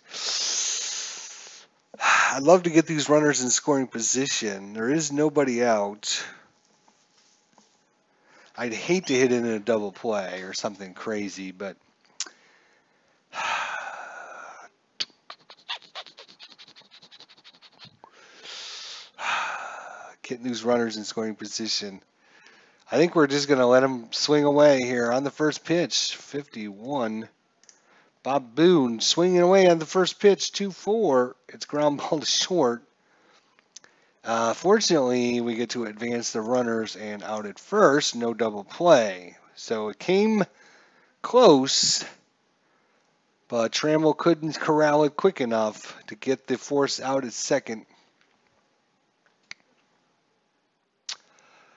I'd love to get these runners in scoring position. There is nobody out. I'd hate to hit it in a double play or something crazy, but getting these runners in scoring position. I think we're just going to let them swing away here on the first pitch. 51. Bob Boone swinging away on the first pitch. 2-4. It's ground ball to short. Fortunately, we get to advance the runners and out at first. No double play. So it came close, but Trammell couldn't corral it quick enough to get the force out at second.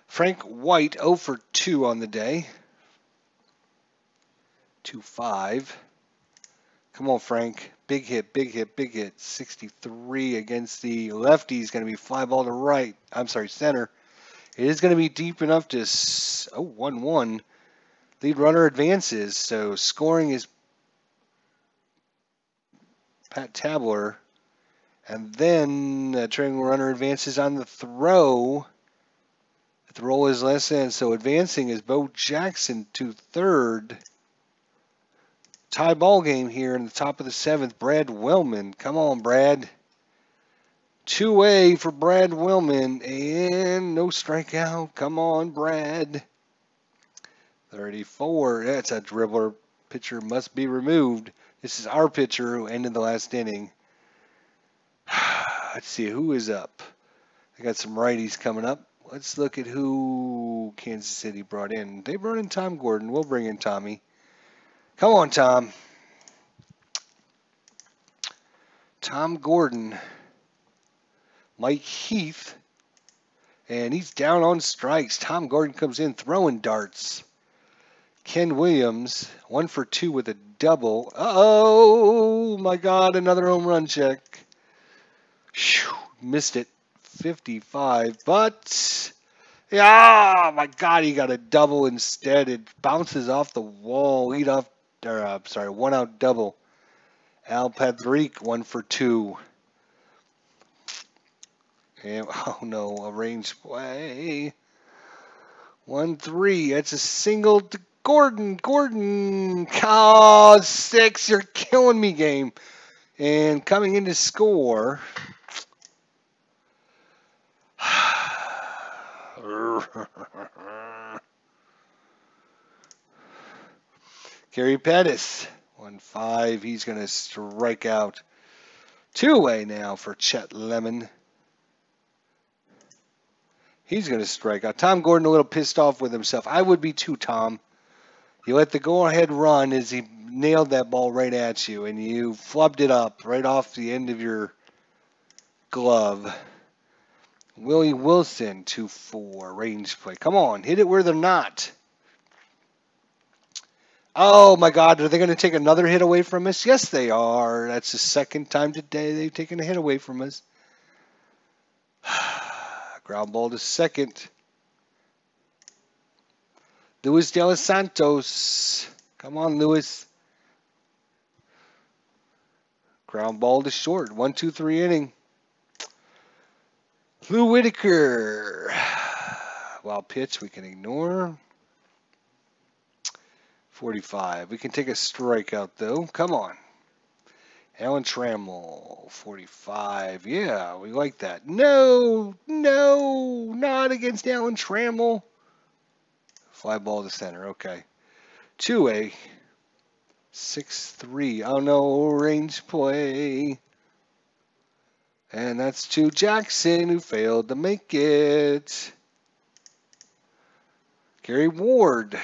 Frank White 0 for 2 on the day. 2-5. Come on, Frank. Big hit, big hit, big hit. 63 against the lefty. He's going to be fly ball to right. I'm sorry, center. It is going to be deep enough to 1-1. Lead runner advances. So scoring is Pat Tabler. And then the trailing runner advances on the throw. The throw is less than. So advancing is Bo Jackson to third. Tie ball game here in the top of the 7th. Brad Wellman. Come on, Brad. 2-way for Brad Wellman. And no strikeout. Come on, Brad. 34. That's a dribbler. Pitcher must be removed. This is our pitcher who ended the last inning. Let's see who is up. I got some righties coming up. Let's look at who Kansas City brought in. They brought in Tom Gordon. We'll bring in Tommy. Come on, Tom. Tom Gordon. Mike Heath. And he's down on strikes. Tom Gordon comes in throwing darts. Ken Williams, 1 for 2 with a double. Oh, my God, another home run check. Whew, missed it. 55, but yeah, my God, he got a double instead. It bounces off the wall. One out double. Al Padrique, 1 for 2. And, oh no, a range play. 1-3. That's a single to Gordon. Gordon. Oh, 6. You're killing me, game. And coming in to score. Gary Pettis, 1-5. He's going to strike out. 2-way now for Chet Lemon. He's going to strike out. Tom Gordon a little pissed off with himself. I would be too, Tom. You let the go-ahead run as he nailed that ball right at you, and you flubbed it up right off the end of your glove. Willie Wilson, 2-4, range play. Come on, hit it where they're not. Oh, my God, are they going to take another hit away from us? Yes, they are. That's the second time today they've taken a hit away from us. Ground ball to second. Luis De Los Santos. Come on, Luis. Ground ball to short. 1-2-3 inning. Lou Whitaker. Wild pitch we can ignore. 45. We can take a strikeout though. Come on. Alan Trammell. 45. Yeah, we like that. No, no, not against Alan Trammell. Fly ball to center. Okay. 2A. 6-3. Oh no, range play. And that's to Jackson, who failed to make it. Gary Ward.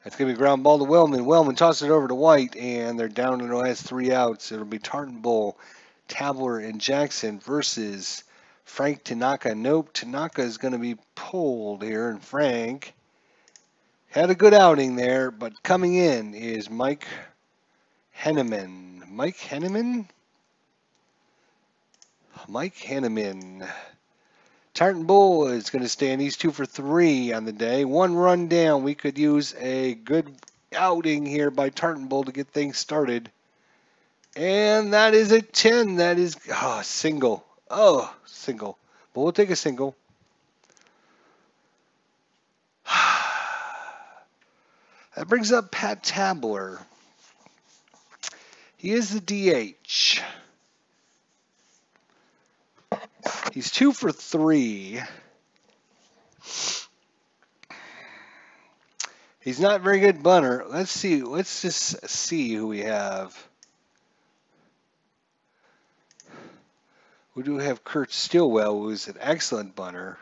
That's going to be ground ball to Wellman. Wellman tosses it over to White, and they're down and it has 3 outs. It'll be Tartanbull, Tabler, and Jackson versus Frank Tanaka. Nope, Tanaka is going to be pulled here, and Frank had a good outing there, but coming in is Mike Henneman. Mike Henneman? Mike Henneman. Tartan Bull is going to stay in. He's 2 for 3 on the day. 1 run down. We could use a good outing here by Tartan Bull to get things started. And that is a 10. That is single. Oh, single. But we'll take a single. That brings up Pat Tabler. He is the DH. He's 2 for 3. He's not very good bunter. Let's see. Let's just see who we have. We do have Kurt Stillwell, who's an excellent bunter.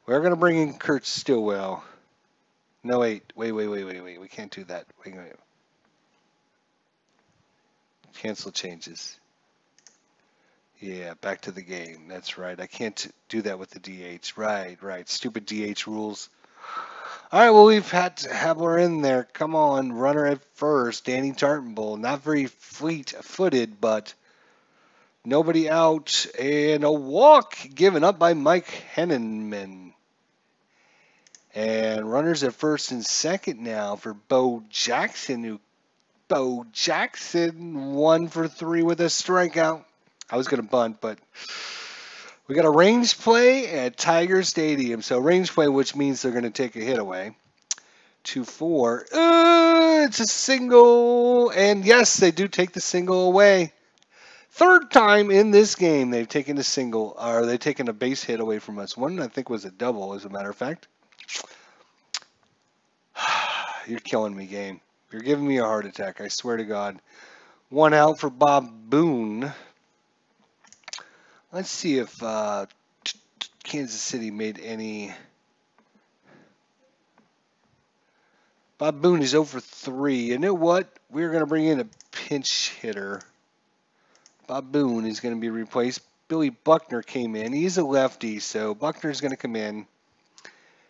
We're going to bring in Kurt Stillwell. No, wait. We can't do that. Wait. Cancel changes. Yeah, back to the game. That's right. I can't do that with the DH. Right. Stupid DH rules. All right, well, we've had to have her in there. Come on, runner at first. Danny Tartanbull. Not very fleet-footed, but nobody out. And a walk given up by Mike Henneman. And runners at first and second now for Bo Jackson. Bo Jackson, 1 for 3 with a strikeout. I was going to bunt, but we got a range play at Tiger Stadium. So range play, which means they're going to take a hit away. 2-4. It's a single. And yes, they do take the single away. Third time in this game they've taken a single. Or they've taken a base hit away from us. One, I think, was a double, as a matter of fact. You're killing me, game. You're giving me a heart attack, I swear to God. 1 out for Bob Boone. Let's see if Kansas City made any. Bob Boone is 0 for 3. You know what? We're going to bring in a pinch hitter. Bob Boone is going to be replaced. Billy Buckner came in. He's a lefty, so Buckner's going to come in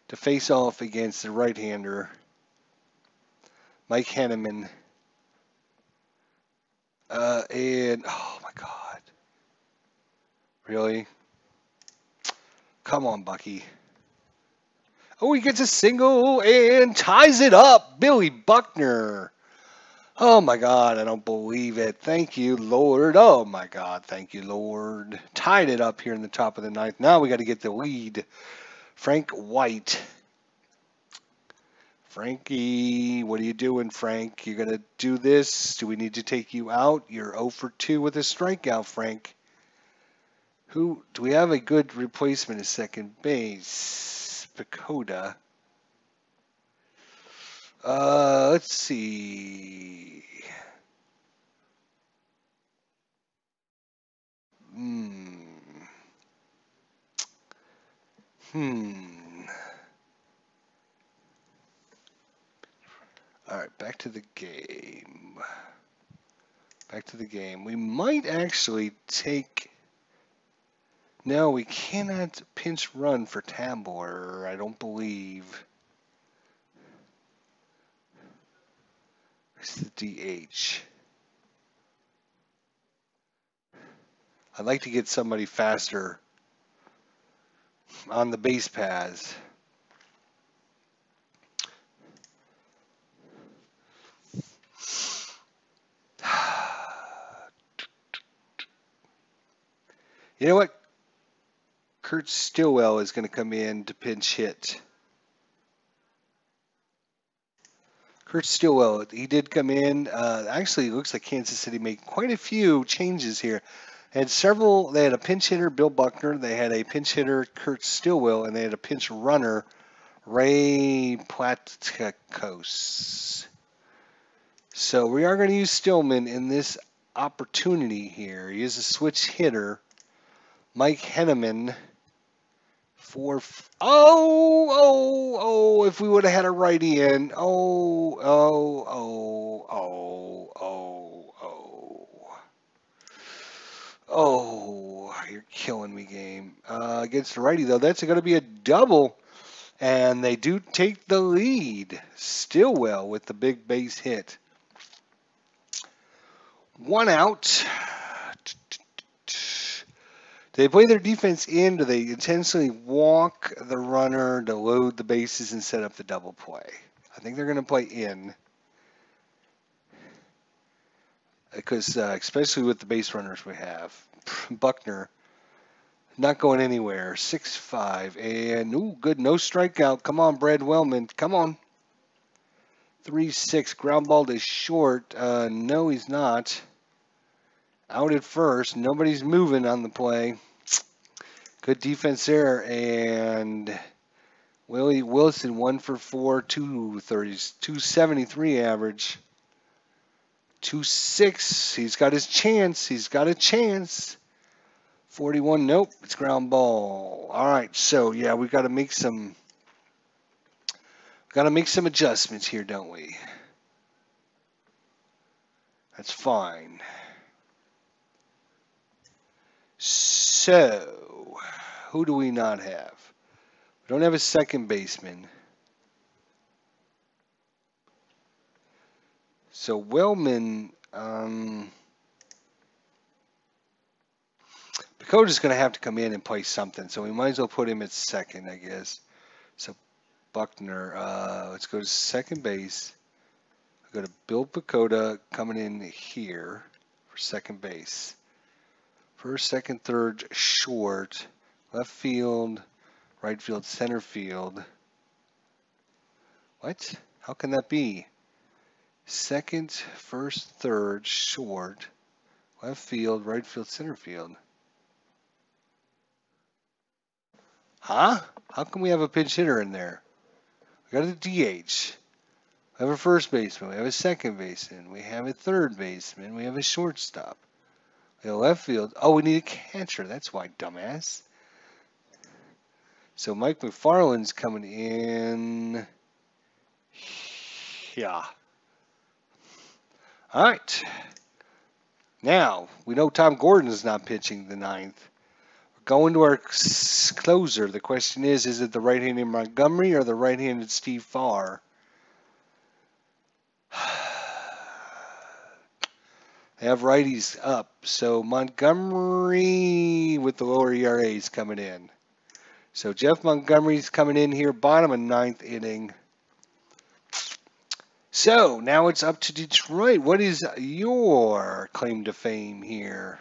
to face off against the right-hander, Mike Henneman. And, oh my God. Really? Come on, Bucky. Oh, he gets a single and ties it up. Billy Buckner. Oh my God, I don't believe it. Thank you, Lord. Oh my God, thank you, Lord. Tied it up here in the top of the ninth. Now we got to get the lead. Frank White. Frankie, what are you doing, Frank? You gonna do this? Do we need to take you out? You're 0 for 2 with a strikeout, Frank. Who do we have a good replacement at second base? Pacoda. Let's see. All right, back to the game. Back to the game. We might actually take. No, we cannot pinch run for Tabler, I don't believe. It's the DH. I'd like to get somebody faster on the base paths. You know what? Kurt Stillwell is going to come in to pinch hit. Kurt Stillwell, he did come in. Actually, it looks like Kansas City made quite a few changes here. Had several. They had a pinch hitter, Bill Buckner. They had a pinch hitter, Kurt Stillwell, and they had a pinch runner, Ray Platkos. So we are going to use Stillman in this opportunity here. He is a switch hitter. Mike Henneman. If we would have had a righty in. You're killing me, game. Against the righty, though, that's going to be a double. And they do take the lead. Stillwell with the big base hit. 1 out. Do they play their defense in? Do they intentionally walk the runner to load the bases and set up the double play? I think they're going to play in. Because especially with the base runners we have. Buckner not going anywhere. 6-5. And, ooh, good. No strikeout. Come on, Brad Wellman. Come on. 3-6. Ground ball to short. No, he's not. Out at first. Nobody's moving on the play. Good defense there. And Willie Wilson, 1 for 4, 273 average. 2-6. He's got his chance. He's got a chance. 41. Nope. It's ground ball. All right. So yeah, we got to make some adjustments here, don't we? That's fine. So who do we not have? We don't have a second baseman. So Wellman, Dakota's going to have to come in and play something, so we might as well put him at second, I guess. So Buckner, let's go to second base. I'll go to Bill Dakota coming in here for second base. First, second, third, short, left field, right field, center field. What? How can that be? Second, first, third, short, left field, right field, center field. Huh? How come we have a pinch hitter in there? We got a DH. We have a first baseman. We have a second baseman. We have a third baseman. We have a shortstop. We have a left field. Oh, we need a catcher. That's why, dumbass. So Mike McFarland's coming in. Yeah. All right. Now, we know Tom Gordon's not pitching the ninth. We're going to our closer. The question is it the right-handed Montgomery or the right-handed Steve Farr? They have righties up. So Montgomery with the lower ERA is coming in. So Jeff Montgomery's coming in here, bottom of ninth inning. So now it's up to Detroit. What is your claim to fame here?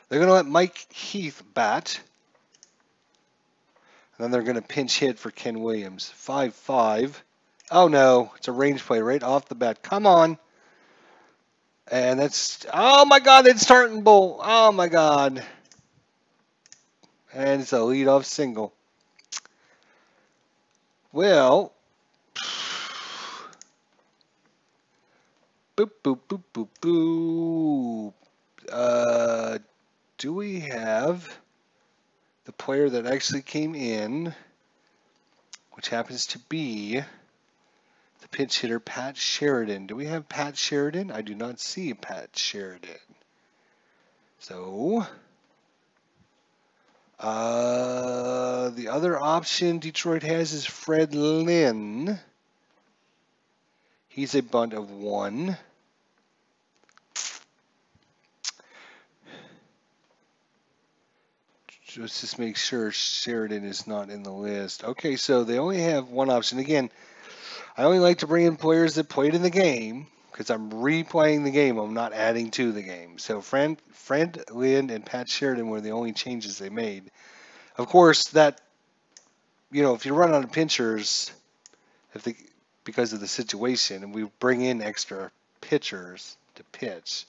They're going to let Mike Heath bat. And then they're going to pinch hit for Ken Williams. 5-5. Oh no, it's a range play right off the bat. Come on. And that's, oh my God, that's starting bull. Oh my God. And it's a leadoff single. Well, boop, boop, boop, boop, boop. Do we have the player that actually came in, which happens to be the pinch hitter, Pat Sheridan? Do we have Pat Sheridan? I do not see Pat Sheridan. So, the other option Detroit has is Fred Lynn. He's a bunt of 1. Just make sure Sheridan is not in the list. Okay, so they only have one option. Again, I only like to bring in players that played in the game. because I'm replaying the game. I'm not adding to the game. So Fred Lynn, and Pat Sheridan were the only changes they made. Of course, that, if you run out of pitchers, because of the situation, and we bring in extra pitchers to pitch.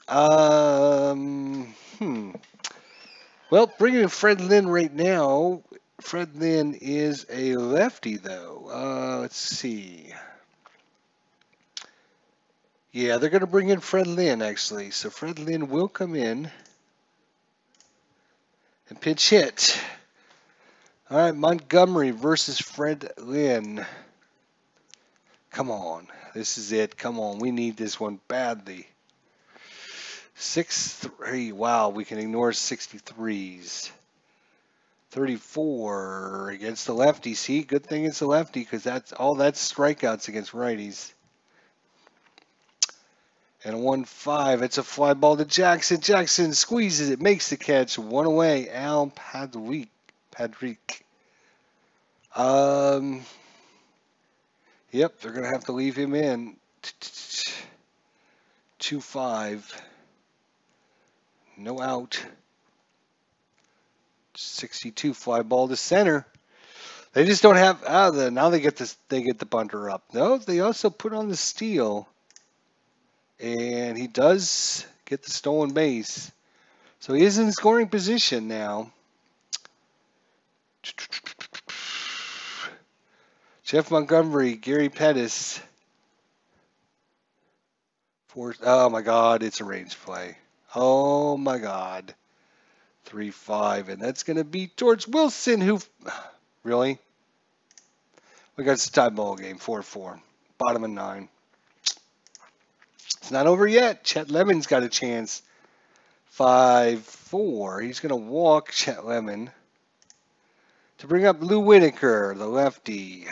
Well, bringing in Fred Lynn right now. Fred Lynn is a lefty, though. Let's see. Yeah, they're going to bring in Fred Lynn, actually. So Fred Lynn will come in and pitch hit. All right, Montgomery versus Fred Lynn. Come on. This is it. Come on. We need this one badly. 6-3. Wow, we can ignore 63s. 34 against the lefty. See, good thing it's a lefty because that's strikeouts against righties. And a 1-5. It's a fly ball to Jackson. Jackson squeezes it, makes the catch. One away. Al Padrique. Yep, they're going to have to leave him in. 2-5. No out. 62 fly ball to center. They just don't have now they get this. They get the bunter up. No, they also put on the steal, and he does get the stolen base. So he is in scoring position now. Jeff Montgomery, Gary Pettis. Oh my God, it's a range play. Oh my God. 3-5, and that's going to be towards Wilson, who really? We got a tie ball game, 4-4, bottom of 9. It's not over yet. Chet Lemon's got a chance. 5-4. He's going to walk Chet Lemon to bring up Lou Whitaker, the lefty.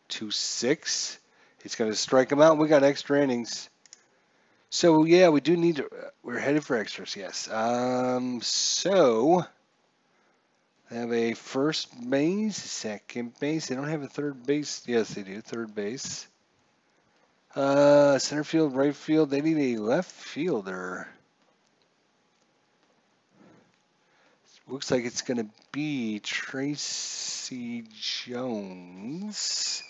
2-6. He's going to strike him out. We got extra innings. So, yeah, we do need to. We're headed for extras, yes. So, they have a first base, second base. They don't have a third base. Yes, they do. Third base. Center field, right field. They need a left fielder. Looks like it's going to be Tracy Jones.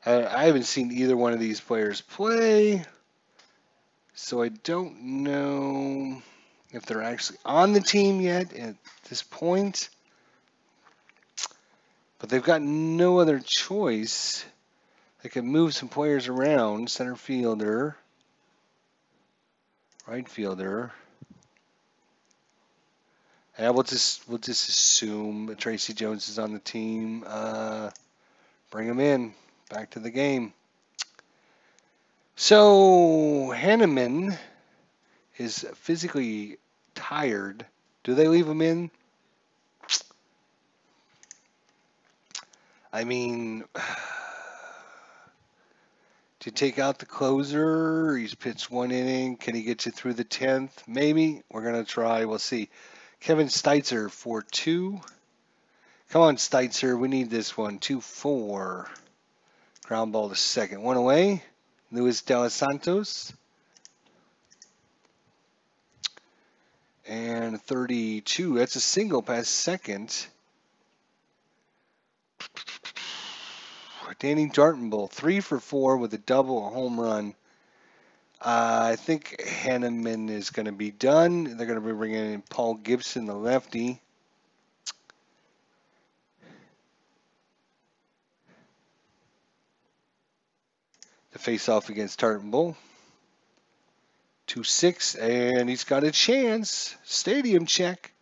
I haven't seen either one of these players play, so I don't know if they're actually on the team yet at this point. But they've got no other choice. They can move some players around. Center fielder, right fielder. And we'll just assume that Tracy Jones is on the team. Bring him in. Back to the game. So Hanneman is physically tired. Do they leave him in? I mean, to take out the closer, he's pitched 1 inning. Can he get you through the 10th? Maybe. We're going to try. We'll see. Kevin Steitzer, 4-2. Come on, Steitzer. We need this one. 2-4. Ground ball to second. 1 away. Luis De Los Santos. And 32. That's a single past second. Danny Dartenbull, 3-for-4 with a double, a home run. I think Hanneman is going to be done. They're going to be bringing in Paul Gibson, the lefty. To face off against Dartenbull. 2-6, and he's got a chance. Stadium check.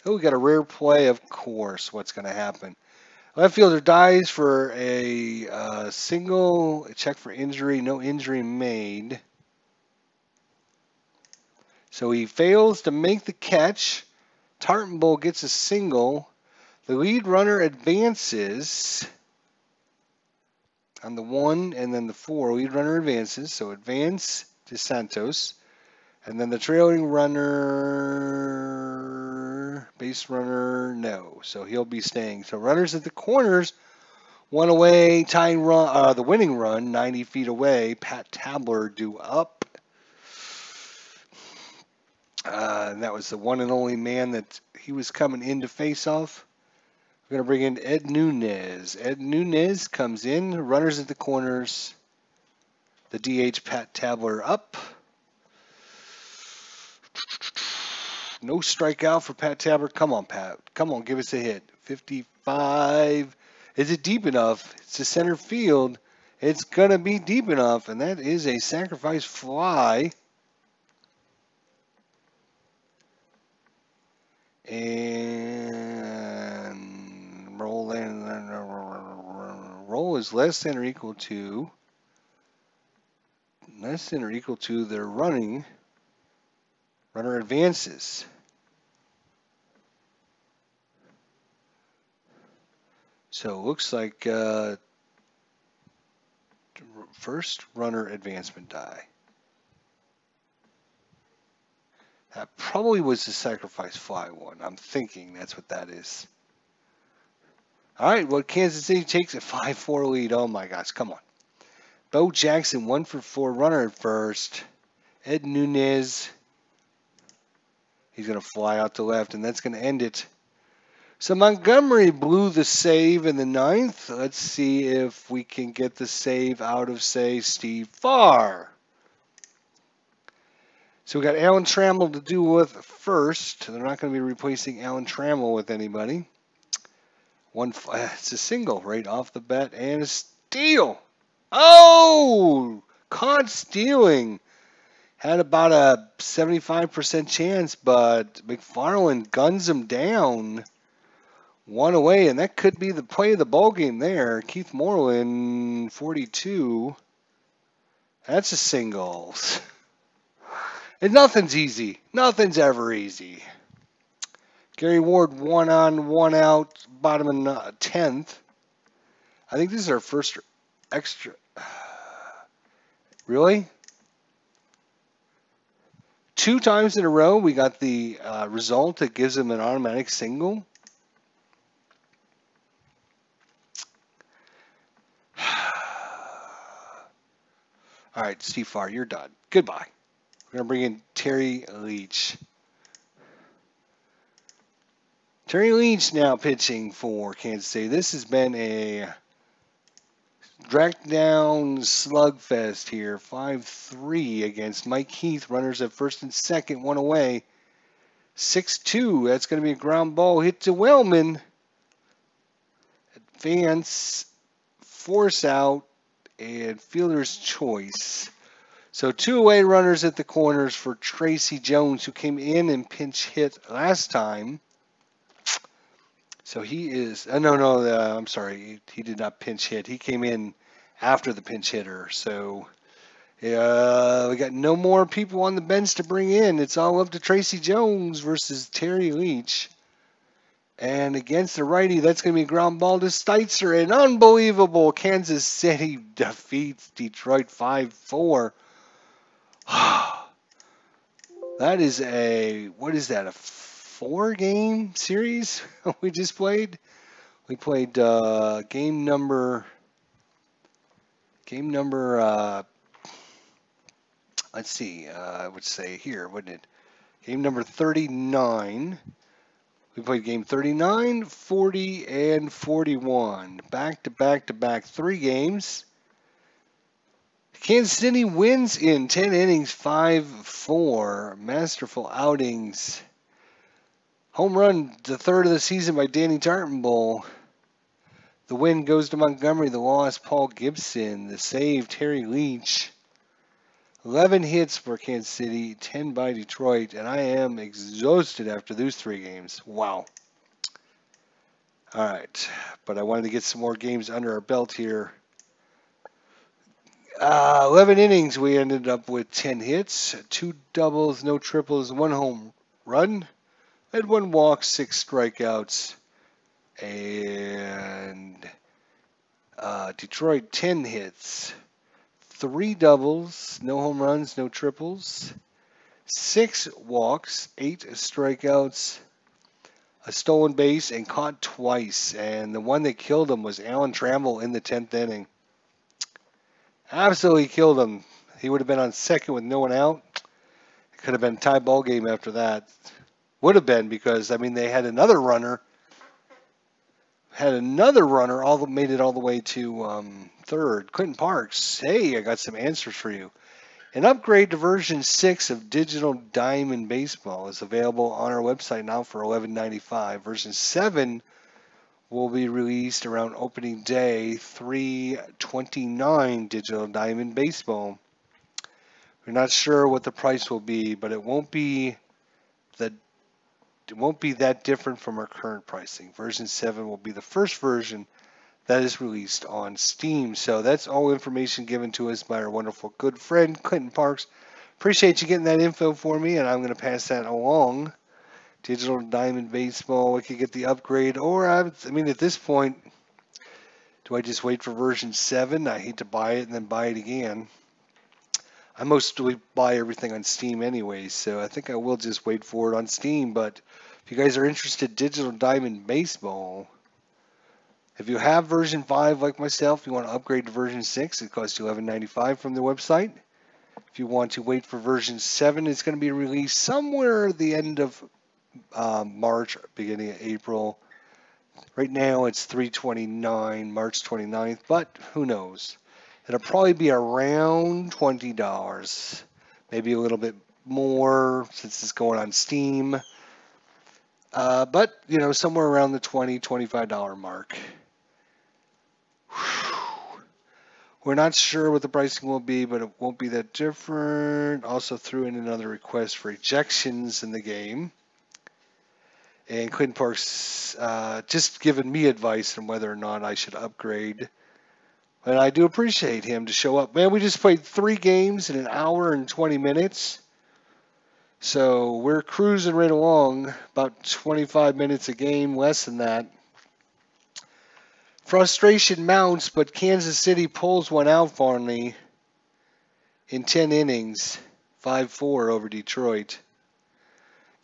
Oh, we got a rare play, of course. What's going to happen? Left fielder dies for a single. Check for injury. No injury made. So he fails to make the catch. Tartenbull gets a single. The lead runner advances. On the 1 and then the 4, lead runner advances. So advance to Santos. And then the trailing runner, base runner, no. So he'll be staying. So runners at the corners, one away, tying run, the winning run, 90 feet away. Pat Tabler due up. And that was the one and only man that he was coming in to face off. We're going to bring in Ed Nunez. Ed Nunez comes in, runners at the corners. The DH, Pat Tabler, up. No strikeout for Pat Tabler. Come on, Pat. Come on, give us a hit. 55. Is it deep enough? It's a center field. It's going to be deep enough, and that is a sacrifice fly. And roll is less than or equal to their running. Runner advances. So it looks like first runner advancement die. That probably was the sacrifice fly one. I'm thinking that's what that is. All right, well, Kansas City takes a 5-4 lead. Oh, my gosh, come on. Bo Jackson, 1 for 4, runner at first. Ed Nunez, he's going to fly out to left, and that's going to end it. So Montgomery blew the save in the 9th. Let's see if we can get the save out of, say, Steve Farr. So we got Alan Trammell to do with first. They're not going to be replacing Alan Trammell with anybody. It's a single right off the bat and a steal. Oh, caught stealing. Had about a 75% chance, but McFarland guns him down. One away, and that could be the play of the ball game there. Keith Moreland, 42. That's a single. And nothing's easy. Nothing's ever easy. Gary Ward, 1 on, 1 out, bottom of 10th. I think this is our first extra. Really? 2 times in a row, we got the result that gives him an automatic single. All right, Steve Farr, you're done. Goodbye. We're going to bring in Terry Leach. Terry Leach now pitching for Kansas City. This has been a drag down slugfest here. 5-3 against Mike Heath. Runners at first and second, 1 away. 6-2. That's going to be a ground ball hit to Wellman. Advance, force out, and fielder's choice. So 2 away runners at the corners for Tracy Jones, who came in and pinch hit last time. So he is, I'm sorry, he did not pinch hit. He came in after the pinch hitter. So we got no more people on the bench to bring in. It's all up to Tracy Jones versus Terry Leach. And against the righty, that's going to be a ground ball to Steitzer. An unbelievable Kansas City defeats Detroit 5-4. That is a 4-game series we just played? We played game number, let's see, I would say here, wouldn't it? Game number 39. We played game 39, 40, and 41. Back to back to back, 3 games. Kansas City wins in 10 innings, 5-4. Masterful outings. Home run, the 3rd of the season by Danny Tartanbull. The win goes to Montgomery. The loss, Paul Gibson. The save, Terry Leach. 11 hits for Kansas City, 10 by Detroit. And I am exhausted after those 3 games. Wow. All right. But I wanted to get some more games under our belt here. 11 innings, we ended up with 10 hits, 2 doubles, no triples, 1 home run. Had 1 walk, 6 strikeouts, and Detroit, 10 hits, 3 doubles, no home runs, no triples, 6 walks, 8 strikeouts, a stolen base, and caught twice. And the one that killed him was Alan Trammell in the 10th inning. Absolutely killed him. He would have been on second with no one out. It could have been a tie ball game after that. Would have been, because, I mean, they had another runner. Made it all the way to third. Clinton Parks, hey, I got some answers for you. An upgrade to version 6 of Digital Diamond Baseball is available on our website now for $11.95. Version 7 will be released around opening day, 3/29 Digital Diamond Baseball. We're not sure what the price will be, but it won't be that different from our current pricing. Version 7 will be the first version that is released on Steam. So that's all information given to us by our wonderful good friend Clinton Parks. Appreciate you getting that info for me, and I'm going to pass that along. Digital Diamond Baseball, we could get the upgrade, or I mean, at this point, do I just wait for version 7? I hate to buy it and then buy it again. I mostly buy everything on Steam anyway, so I think I will just wait for it on Steam. But if you guys are interested in Digital Diamond Baseball, if you have version 5 like myself, you want to upgrade to version 6, it costs you $11.95 from the website. If you want to wait for version 7, it's going to be released somewhere at the end of March, beginning of April. Right now it's 3/29, March 29th, but who knows? It'll probably be around $20, maybe a little bit more since it's going on Steam. But, you know, somewhere around the $20, $25 mark. We're not sure what the pricing will be, but it won't be that different. Also threw in another request for ejections in the game. And Clinton Parks just giving me advice on whether or not I should upgrade. And I do appreciate him to show up. Man, we just played 3 games in an hour and 20 minutes. So we're cruising right along, about 25 minutes a game, less than that. Frustration mounts, but Kansas City pulls one out for me in 10 innings, 5-4 over Detroit.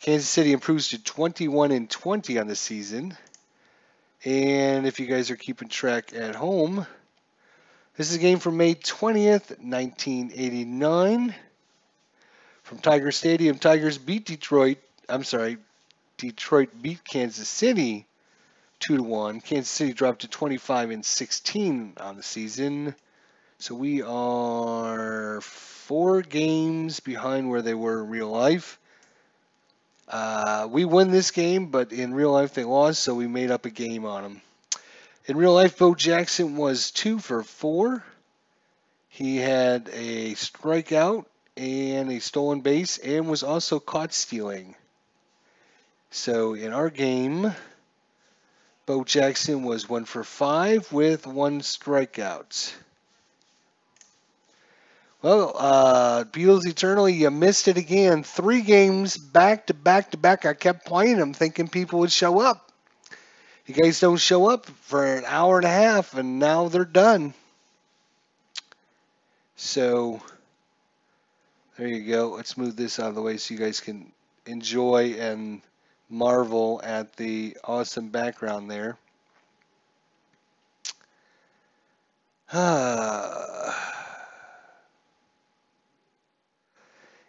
Kansas City improves to 21-20 on the season. And if you guys are keeping track at home, this is a game from May 20th, 1989. From Tiger Stadium, Tigers beat Detroit beat Kansas City 2-1. Kansas City dropped to 25-16 on the season. So we are 4 games behind where they were in real life. We won this game, but in real life they lost, so we made up a game on them. In real life, Bo Jackson was 2 for 4. He had a strikeout and a stolen base and was also caught stealing. So in our game, Bo Jackson was 1 for 5 with 1 strikeout. Well, Beatles Eternally, you missed it again. 3 games back to back to back. I kept playing them thinking people would show up. You guys don't show up for an hour and a half, and now they're done. So, there you go. Let's move this out of the way so you guys can enjoy and marvel at the awesome background there.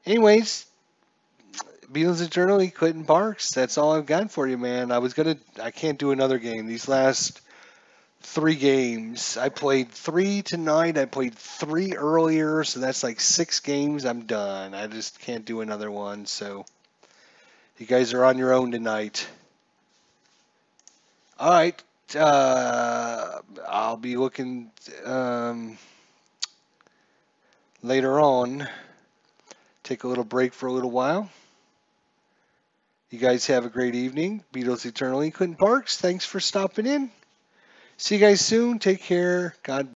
Anyways, Beatles Eternally, Clinton Parks. That's all I've got for you, man. I can't do another game. These last 3 games, I played 3 tonight. I played 3 earlier, so that's like 6 games. I'm done. I just can't do another one. So you guys are on your own tonight. All right. I'll be looking later on. Take a little break for a little while. You guys have a great evening. Beatles Eternally, Clinton Parks. Thanks for stopping in. See you guys soon. Take care. God bless.